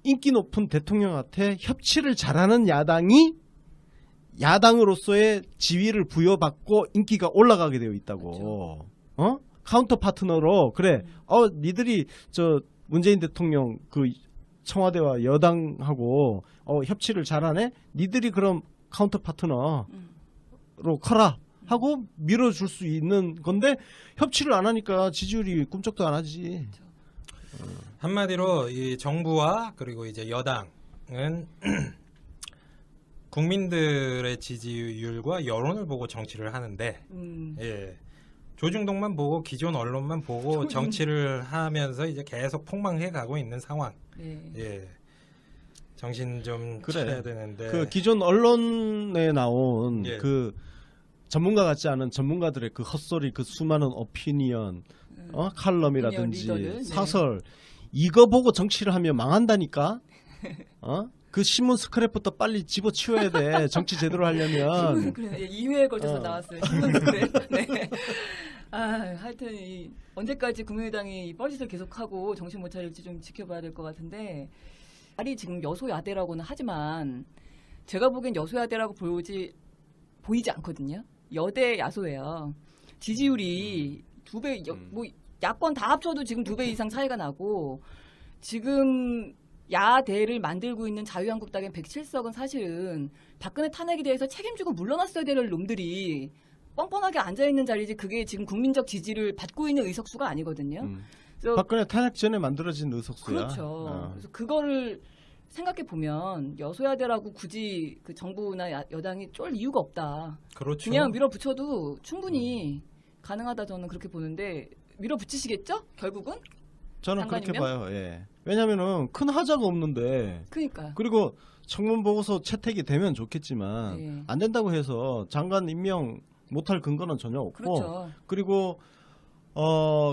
인기 높은 대통령한테 협치를 잘하는 야당이 야당으로서의 지위를 부여받고 인기가 올라가게 되어 있다고. 그렇죠. 카운터 파트너로 그래. 니들이 저 문재인 대통령 그 청와대와 여당하고 협치를 잘하네. 니들이 그럼 카운터 파트너로 커라 하고 밀어줄 수 있는 건데 협치를 안 하니까 지지율이 꿈쩍도 안 하지. 한마디로 이 정부와 그리고 이제 여당은 국민들의 지지율과 여론을 보고 정치를 하는데 예. 조중동만 보고 기존 언론만 보고 정치를 하면서 이제 계속 폭망해 가고 있는 상황. 네. 예. 정신 좀 그래. 차려야 되는데. 그 기존 언론에 나온 예. 그 전문가 같지 않은 전문가들의 그 헛소리, 그 수많은 오피니언, 칼럼이라든지 오피니언 리더들, 네. 사설 이거 보고 정치를 하면 망한다니까. 그 신문 스크랩부터 빨리 집어치워야 돼. 정치 제대로 하려면. 그래, 2회에 걸쳐서 나왔어요. 신문 스크랩. 네. 하여튼 언제까지 국민의당이 이 뻘짓을 계속하고 정신 못 차릴지 좀 지켜봐야 될 것 같은데, 말이 지금 여소야대라고는 하지만 제가 보기엔 여소야대라고 보이지 않거든요. 여대 야소예요. 지지율이 2배, 뭐 야권 다 합쳐도 지금 2배 이상 차이가 나고, 지금 야대를 만들고 있는 자유한국당의 107석은 사실은 박근혜 탄핵에 대해서 책임지고 물러났어야 될 놈들이 뻔뻔하게 앉아있는 자리지 그게 지금 국민적 지지를 받고 있는 의석수가 아니거든요. 그래서 박근혜 탄핵 전에 만들어진 의석수야. 그렇죠. 그래서 그거를 생각해 보면 여소야대라고 굳이 그 정부나 여당이 쫄 이유가 없다. 그렇죠. 그냥 밀어붙여도 충분히 가능하다 저는 그렇게 보는데 밀어붙이시겠죠? 결국은? 저는 그렇게 장관이면? 봐요. 예. 왜냐면은 큰 하자가 없는데 그러니까요. 그리고 청문 보고서 채택이 되면 좋겠지만 네. 안 된다고 해서 장관 임명 못할 근거는 전혀 없고 그렇죠. 그리고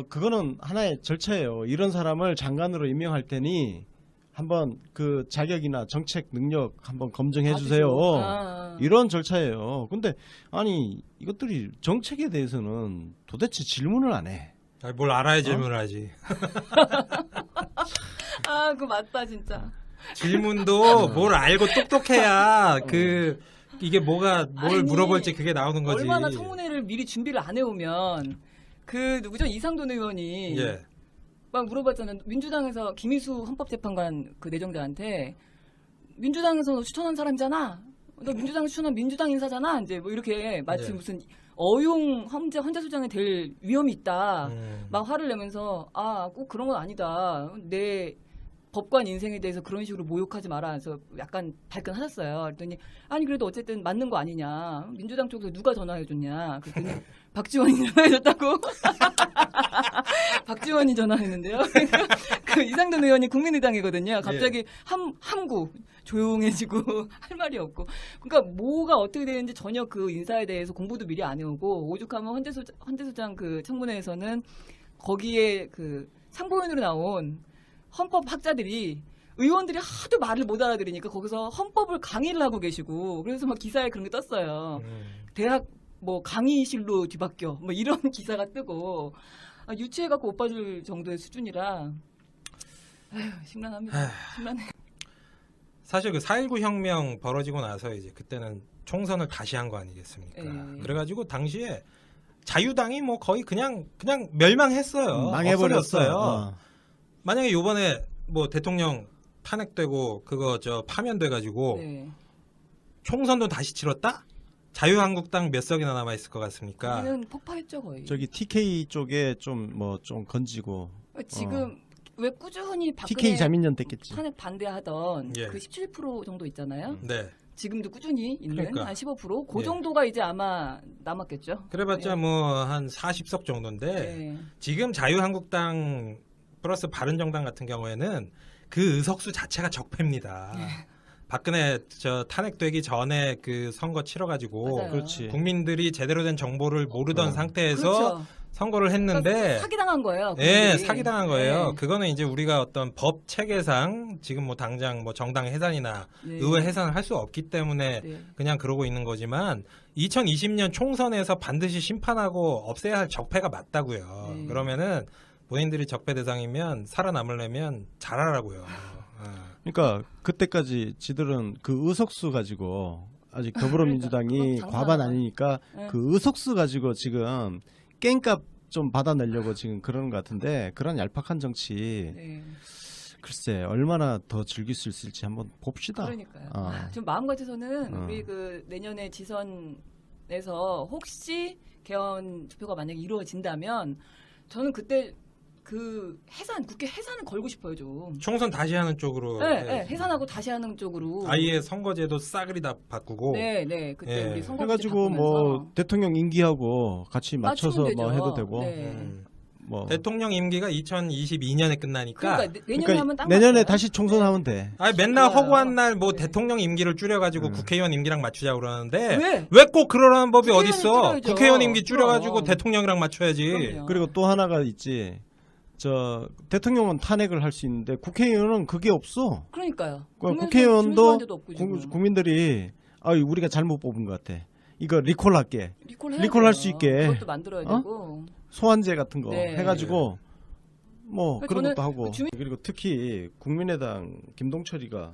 그거는 하나의 절차예요. 이런 사람을 장관으로 임명할 테니 한번 그 자격이나 정책 능력 한번 검증해 주세요. 이런 절차예요. 근데 아니 이것들이 정책에 대해서는 도대체 질문을 안 해. 아니, 뭘 알아야 질문을 하지. 아, 그거 맞다 진짜. 질문도 뭘 알고 똑똑해야 그 이게 뭐가 뭘 아니, 물어볼지 그게 나오는 거지. 얼마나 청문회를 미리 준비를 안 해오면 그 누구죠 이상돈 의원이 예. 막 물어봤잖아요. 민주당에서 김희수 헌법재판관 그 내정자한테 민주당에서 너 추천한 사람이잖아. 너 민주당 추천한 민주당 인사잖아. 이제 뭐 이렇게 마치 예. 무슨 어용 헌재 소장이 될 위험이 있다. 음. 막 화를 내면서 아 꼭 그런 건 아니다. 내 법관 인생에 대해서 그런 식으로 모욕하지 마라. 그래서 약간 발끈하셨어요. 그랬더니 아니 그래도 어쨌든 맞는 거 아니냐. 민주당 쪽에서 누가 전화해줬냐. 그랬더니 박지원이 전화해줬다고. 박지원이 전화했는데요. 그 이상돈 의원이 국민의당이거든요. 갑자기 함구 조용해지고 할 말이 없고. 그러니까 뭐가 어떻게 되는지 전혀 그 인사에 대해서 공부도 미리 안 해오고 오죽하면 헌재소장 그 청문회에서는 거기에 그 상보위원으로 나온 헌법 학자들이 의원들이 하도 말을 못 알아들으니까 거기서 헌법을 강의를 하고 계시고 그래서 막 기사에 그런 게 떴어요. 대학 뭐 강의실로 뒤바뀌어 뭐 이런 기사가 뜨고 유치해갖고 오빠 줄 정도의 수준이라 아휴 심란합니다. 심란해. 사실 그 4.19 혁명 벌어지고 나서 이제 그때는 총선을 다시 한 거 아니겠습니까? 예. 그래가지고 당시에 자유당이 뭐 거의 그냥 망했어요. 망해버렸어요. 없어졌어요. 만약에 요번에 뭐 대통령 탄핵되고 그거 파면돼가지고 네. 총선도 다시 치렀다? 자유한국당 몇 석이나 남아 있을 것 같습니까? 우리는 폭파했죠 거의. 저기 TK 쪽에 좀 건지고 지금 왜 꾸준히 박근혜 TK 자민련 됐겠지. 탄핵 반대하던 예. 그 17% 정도 있잖아요. 네. 지금도 꾸준히 있는 그러니까. 한 15%? 그 예. 정도가 이제 아마 남았겠죠. 그래봤자 네. 뭐 한 40석 정도인데 네. 지금 자유한국당 플러스 바른정당 같은 경우에는 그 의석수 자체가 적폐입니다. 네. 박근혜 탄핵되기 전에 그 선거 치러가지고 맞아요. 그렇지. 국민들이 제대로 된 정보를 모르던 상태에서 그렇죠. 선거를 했는데 사기당한 거예요. 예, 국민들이. 사기당한 거예요. 네. 그거는 이제 우리가 어떤 법 체계상 지금 뭐 당장 뭐 정당 해산이나 네. 의회 해산을 할 수 없기 때문에 네. 그냥 그러고 있는 거지만 2020년 총선에서 반드시 심판하고 없애야 할 적폐가 맞다고요. 네. 그러면은 본인들이 적폐 대상이면 살아남으려면 잘하라고요. 그러니까 그때까지 지들은 그 의석수 가지고 아직 더불어민주당이 그러니까, 과반 그거 아니니까 네. 그 의석수 가지고 지금 깽값 좀 받아내려고 지금 그러는 것 같은데 그런 얄팍한 정치 네. 글쎄 얼마나 더 즐길 수 있을지 한번 봅시다. 그러니까요. 어. 좀 마음 같아서는 어. 우리 그 내년에 지선에서 혹시 개헌 투표가 만약에 이루어진다면 저는 그때 그 국회 해산을 걸고 싶어요 좀. 총선 다시 하는 쪽으로 네, 네, 해산하고 다시 하는 쪽으로. 아예 선거제도 싸그리 다 바꾸고 네, 네. 그때 예. 우리 선거 해가지고 뭐 대통령 임기하고 같이 맞춰서 맞추면 뭐 되죠. 해도 되고 네. 뭐 대통령 임기가 2022년에 끝나니까 그러니까 내년에 그러니까 하면 딱 내년에 맞아요. 다시 총선하면 돼. 아니 맨날 좋아요. 허구한 날 뭐 네. 대통령 임기를 줄여가지고 국회의원 임기랑 맞추자 그러는데 왜? 꼭 그러라는 법이 국회의원이 어딨어? 줄여야죠. 국회의원 임기 줄여가지고 그럼. 대통령이랑 맞춰야지. 그럼요. 그리고 또 하나가 있지. 대통령은 탄핵을 할 수 있는데 국회의원은 그게 없어. 그러니까요. 국회의원도 없고, 지금. 국민들이 우리가 잘못 뽑은 것 같아. 이거 리콜할게. 리콜할 수 있게. 그것도 만들어야 되고. 소환제 같은 거 네. 해가지고 뭐 그러니까 그런 저는 것도 하고. 주민- 그리고 특히 국민의당 김동철이가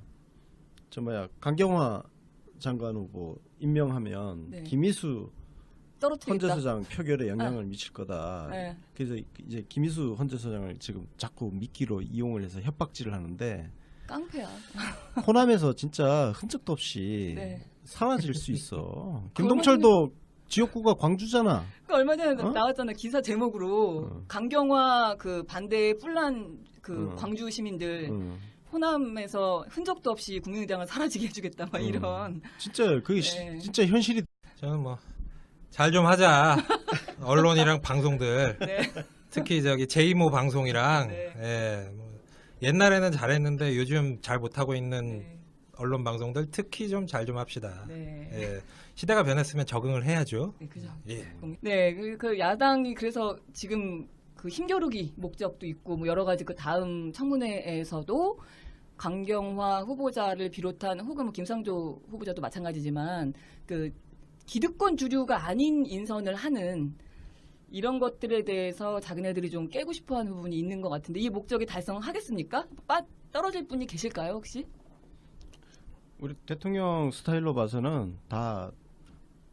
강경화 장관 후보 임명하면 네. 김희수 떨어뜨리겠다. 헌재소장 표결에 영향을 미칠 거다. 네. 그래서 이제 김희수 헌재소장을 지금 자꾸 미끼로 이용을 해서 협박질을 하는데 깡패야. 호남에서 진짜 흔적도 없이 네. 사라질 수 있어. 김동철도 지역구가 광주잖아. 그 얼마 전에 어? 나왔잖아 기사 제목으로 강경화 그 반대에 뿔난 그 광주 시민들 호남에서 흔적도 없이 국민의당을 사라지게 해주겠다 막 이런. 진짜 그게 네. 진짜 현실이. 저는 뭐 잘 좀 하자. 언론이랑 방송들. 네. 특히 저기 제2모 방송이랑 네. 예, 뭐 옛날에는 잘했는데 요즘 잘 못하고 있는 네. 언론 방송들 특히 좀 잘 좀 합시다. 네. 예, 시대가 변했으면 적응을 해야죠. 네, 그죠. 예. 네, 그 야당이 그래서 지금 그 힘겨루기 목적도 있고 뭐 여러 가지 그 다음 청문회에서도 강경화 후보자를 비롯한 혹은 뭐 김상조 후보자도 마찬가지지만 그 기득권 주류가 아닌 인선을 하는 이런 것들에 대해서 자기네들이 좀 깨고 싶어하는 부분이 있는 것 같은데 이 목적이 달성하겠습니까? 떨어질 분이 계실까요 혹시? 우리 대통령 스타일로 봐서는 다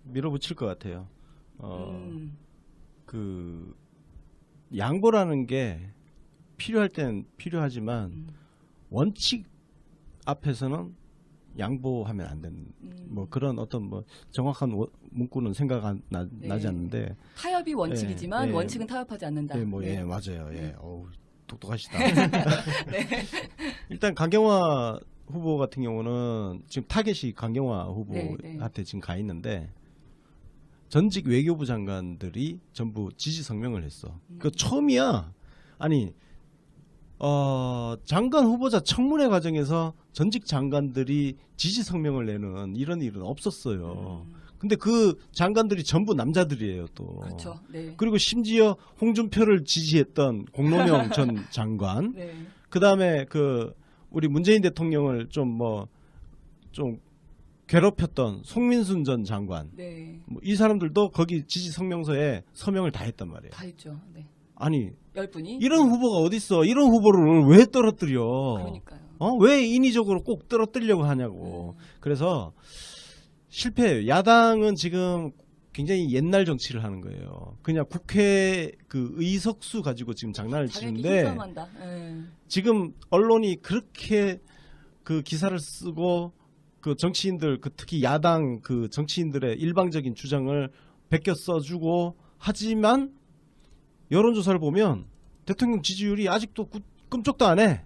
밀어붙일 것 같아요. 그 양보라는 게 필요할 땐 필요하지만 원칙 앞에서는 양보하면 안 되는 뭐 그런 어떤 뭐 정확한 문구는 생각 나지 않는데 타협이 원칙이지만 예, 원칙은 타협하지 않는다. 예, 뭐, 네. 예, 맞아요. 예. 어우, 똑똑하시다. 네. 일단 강경화 후보 같은 경우는 지금 타겟이 강경화 후보한테 네. 지금 가 있는데 전직 외교부 장관들이 전부 지지 성명을 했어. 그 처음이야. 아니 장관 후보자 청문회 과정에서 전직 장관들이 지지 성명을 내는 이런 일은 없었어요. 근데 그 장관들이 전부 남자들이에요, 또. 그렇죠. 네. 그리고 심지어 홍준표를 지지했던 공로명 전 장관, 네. 그 다음에 그 우리 문재인 대통령을 좀 괴롭혔던 송민순 전 장관, 네. 뭐 이 사람들도 거기 지지 성명서에 서명을 다 했단 말이에요. 다 했죠. 네. 아니 10분이? 이런 후보가 어딨어? 이런 후보를 왜 떨어뜨려? 그러니까요. 왜 인위적으로 꼭 떨어뜨리려고 하냐고. 그래서 실패해요. 야당은 지금 굉장히 옛날 정치를 하는 거예요. 그냥 국회 그 의석수 가지고 지금 장난을 자기 치는데 힘싸움한다. 네. 지금 언론이 그렇게 그 기사를 쓰고 그 정치인들 그 특히 야당 그 정치인들의 일방적인 주장을 베껴 써주고 하지만 여론조사를 보면 대통령 지지율이 아직도 끔찍도 안 해.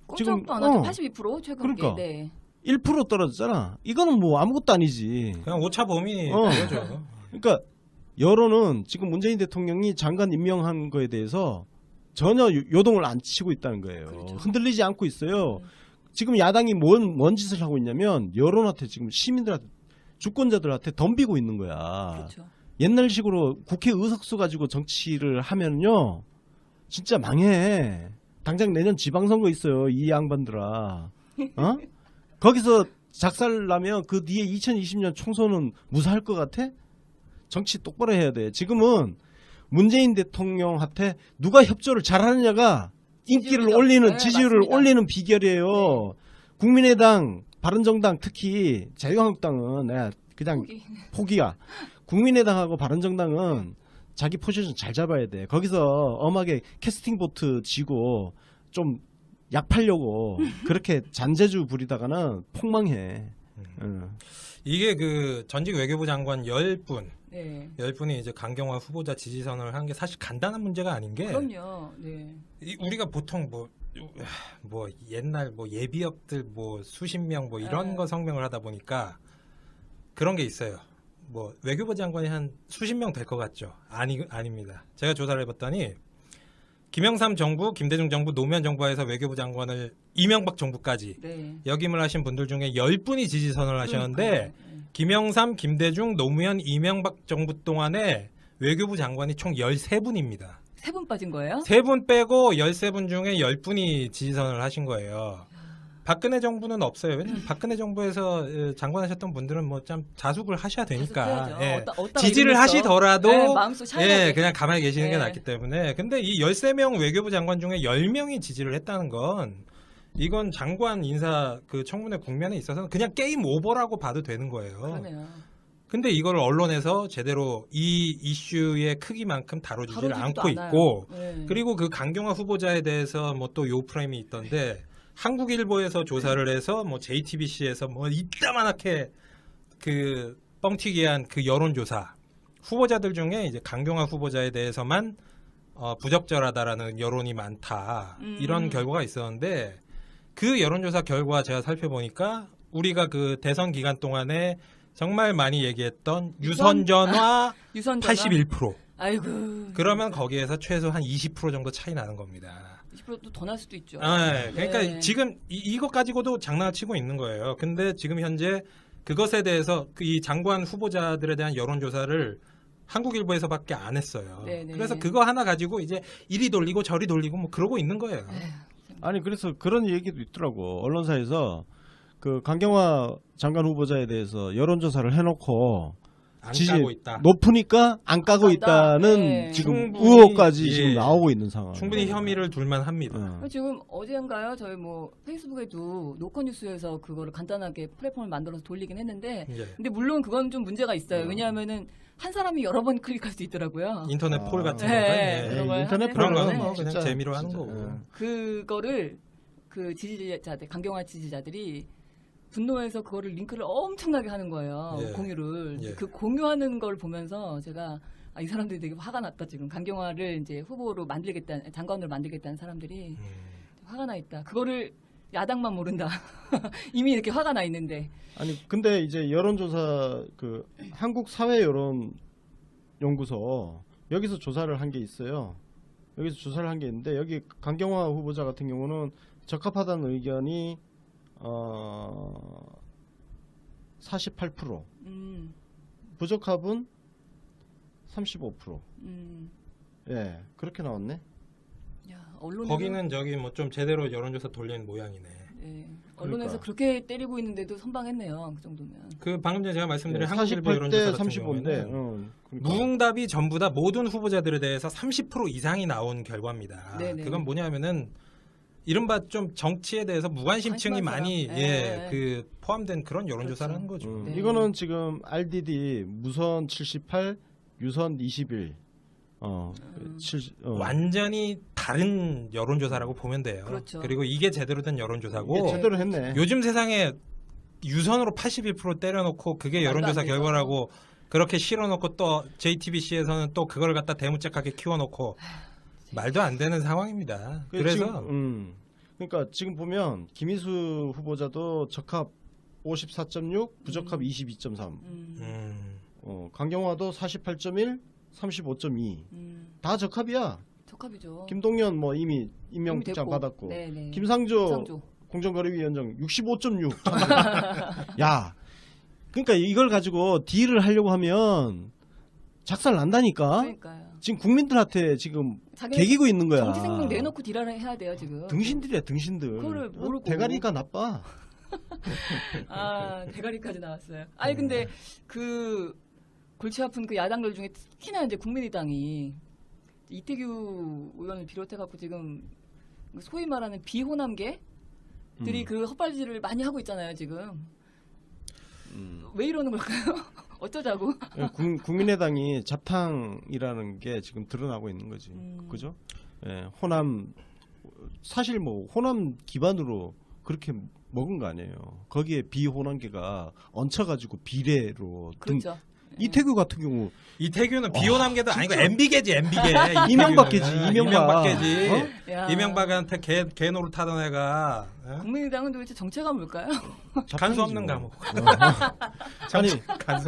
꼼짝도 안 하죠. 82% 최근 그러니까. 게. 네. 1% 떨어졌잖아. 이거는 뭐 아무것도 아니지. 그냥 오차 범위 어. 그거죠. 그러니까 여론은 지금 문재인 대통령이 장관 임명한 거에 대해서 전혀 요동을 안 치고 있다는 거예요. 그렇죠. 흔들리지 않고 있어요. 지금 야당이 뭔 짓을 하고 있냐면 여론한테 지금 시민들한테 주권자들한테 덤비고 있는 거야. 그렇죠. 옛날식으로 국회 의석수 가지고 정치를 하면요 진짜 망해. 당장 내년 지방선거 있어요. 이 양반들아. 어? 거기서 작살나면 그 뒤에 2020년 총선은 무사할 것 같아? 정치 똑바로 해야 돼. 지금은 문재인 대통령한테 누가 협조를 잘하느냐가 인기를 지지율이죠. 올리는 네, 지지율을 맞습니다. 올리는 비결이에요. 네. 국민의당, 바른정당 특히 자유한국당은 그냥 포기야. 국민의당하고 바른정당은 자기 포지션 잘 잡아야 돼. 거기서 엄하게 캐스팅 보트 지고 좀 약 팔려고 그렇게 잔재주 부리다가는 폭망해. 이게 그 전직 외교부 장관 10분, 네. 10분이 이제 강경화 후보자 지지선을 한 게 사실 간단한 문제가 아닌 게 그럼요. 네. 우리가 보통 뭐 옛날 뭐 예비역들 뭐 수십 명 뭐 이런 네. 거 성명을 하다 보니까 그런 게 있어요. 뭐 외교부 장관이 한 수십 명 될 것 같죠? 아닙니다. 제가 조사를 해봤더니 김영삼 정부, 김대중 정부, 노무현 정부에서 외교부 장관을 이명박 정부까지 네. 역임을 하신 분들 중에 10분이 지지선을 하셨는데 그러니까요. 네. 김영삼, 김대중, 노무현, 이명박 정부 동안에 외교부 장관이 총 13분입니다. 3분 빠진 거예요? 3분 빼고 13분 중에 10분이 지지선을 하신 거예요. 박근혜 정부는 없어요. 왜냐면 박근혜 정부에서 장관하셨던 분들은 뭐 좀 자숙을 하셔야 되니까. 자숙해야죠. 예. 어디다가 지지를 이러면서. 하시더라도 네, 마음속 차이가 그냥 가만히 계시는 게 네. 낫기 때문에. 근데 이 13명 외교부 장관 중에 10명이 지지를 했다는 건 이건 장관 인사 그 청문회 국면에 있어서는 그냥 게임 오버라고 봐도 되는 거예요. 그러네요. 근데 이걸 언론에서 제대로 이 이슈의 크기만큼 다뤄주지를 다뤄주지도 않고 않아요. 있고 네. 그리고 그 강경화 후보자에 대해서 뭐 또 요 프레임이 있던데 한국일보에서 조사를 해서 뭐 JTBC에서 뭐 이따만하게 그 뻥튀기한 그 여론조사 후보자들 중에 이제 강경화 후보자에 대해서만 부적절하다라는 여론이 많다 이런 결과가 있었는데 그 여론조사 결과 제가 살펴보니까 우리가 그 대선 기간 동안에 정말 많이 얘기했던 유선전화 유선전화 81%. 아이고. 그러면 거기에서 최소 한 20% 정도 차이 나는 겁니다. 20%도 더 날 수도 있죠. 그러니까 네. 지금 이것 가지고도 장난을 치고 있는 거예요. 근데 지금 현재 그것에 대해서 이 장관 후보자들에 대한 여론조사를 한국일보에서밖에 안 했어요. 네네. 그래서 그거 하나 가지고 이제 이리 돌리고 저리 돌리고 뭐 그러고 있는 거예요. 아니 그래서 그런 얘기도 있더라고. 언론사에서 그 강경화 장관 후보자에 대해서 여론조사를 해놓고 안 지지 까고 있다. 높으니까 안 까고 깐다. 있다는 네. 지금 충분히, 의혹까지 예. 지금 나오고 있는 상황. 충분히 혐의를 둘만 합니다. 지금 어제인가요? 저희 뭐 페이스북에도 노컷뉴스에서 그거를 간단하게 플랫폼을 만들어서 돌리긴 했는데 예. 근데 물론 그건 좀 문제가 있어요. 왜냐하면은 한 사람이 여러 번 클릭할 수 있더라고요. 인터넷 폴 같은 네, 거가 네. 예. 그런 걸 인터넷 하는데 그런 폴은 거는 뭐 진짜, 그냥 재미로 하는 진짜, 거고. 그거를 그 지지자들 강경화 지지자들이 분노해서 그거를 링크를 엄청나게 하는 거예요. 예. 공유를. 예. 그 공유하는 걸 보면서 제가 이 사람들이 되게 화가 났다 지금. 강경화를 이제 후보로 만들겠다는 장관으로 만들겠다는 사람들이 화가 나 있다. 그거를 야당만 모른다. 이미 이렇게 화가 나 있는데. 아니 근데 이제 여론조사 그 한국 사회 여론 연구소 여기서 조사를 한 게 있어요. 여기서 조사를 한 게 있는데 여기 강경화 후보자 같은 경우는 적합하다는 의견이 48%, 부적합은 35%. 예, 그렇게 나왔네. 야, 언론에서 거기는 저기 뭐 좀 제대로 여론조사 돌리는 모양이네. 네, 언론에서 그러니까. 그렇게 때리고 있는데도 선방했네요. 그 정도면. 그 방금 전에 제가 말씀드린 예, 한국일보 48대 여론조사 같은 35인데 경우는 그러니까. 무응답이 전부 다 모든 후보자들에 대해서 30% 이상이 나온 결과입니다. 네네. 그건 뭐냐면은 이른바 좀 정치에 대해서 무관심층이 관심한 많이 사람. 예, 네. 그 포함된 그런 여론조사라는 그렇죠. 거죠. 네. 이거는 지금 RDD 무선 78, 유선 21. 완전히 다른 여론조사라고 보면 돼요. 그렇죠. 그리고 이게 제대로 된 여론조사고 이게 제대로 했네. 요즘 세상에 유선으로 81% 때려놓고 그게 말도 여론조사 안 되죠. 결과라고 그렇게 실어놓고 또 JTBC에서는 또 그걸 갖다 대문짝하게 키워놓고 말도 안 되는 상황입니다. 그래서 그러니까 지금 보면 김희수 후보자도 적합 54.6, 부적합 22.3. 강경화도 48.1, 35.2. 다 적합이야. 적합이죠. 김동연 뭐 이미 이미 임명장 됐고. 받았고. 네네. 김상조 공정거래위원장 65.6. 야, 그러니까 이걸 가지고 딜을 하려고 하면 작살 난다니까. 그러니까요. 지금 국민들한테 지금 자기네 개기고 있는 거야. 정치 생명 내놓고 딜하를 해야 돼요 지금. 등신들이야 등신들. 그거를 모르고. 대가리가 나빠. 아 대가리까지 나왔어요. 아니 근데 그 골치 아픈 그 야당들 중에 특히나 이제 국민의당이 이태규 의원을 비롯해갖고 지금 소위 말하는 비호남계들이 그 헛발질을 많이 하고 있잖아요 지금. 왜 이러는 걸까요? 어쩌자고? 국민의당이 자탕이라는 게 지금 드러나고 있는 거지. 그죠? 예, 호남 사실 뭐 호남 기반으로 그렇게 먹은 거 아니에요. 거기에 비호남계가 얹혀가지고 비례로 그렇죠. 이태규 같은 경우 이태규는 비호남계도 아니고 MB계지 MB계. 이명박계지, 이명박계지. 야. 이명박한테 개 노릇하던 애가 국민의당은 도대체 정체가 뭘까요? 간수 없는 감옥. 아니 간수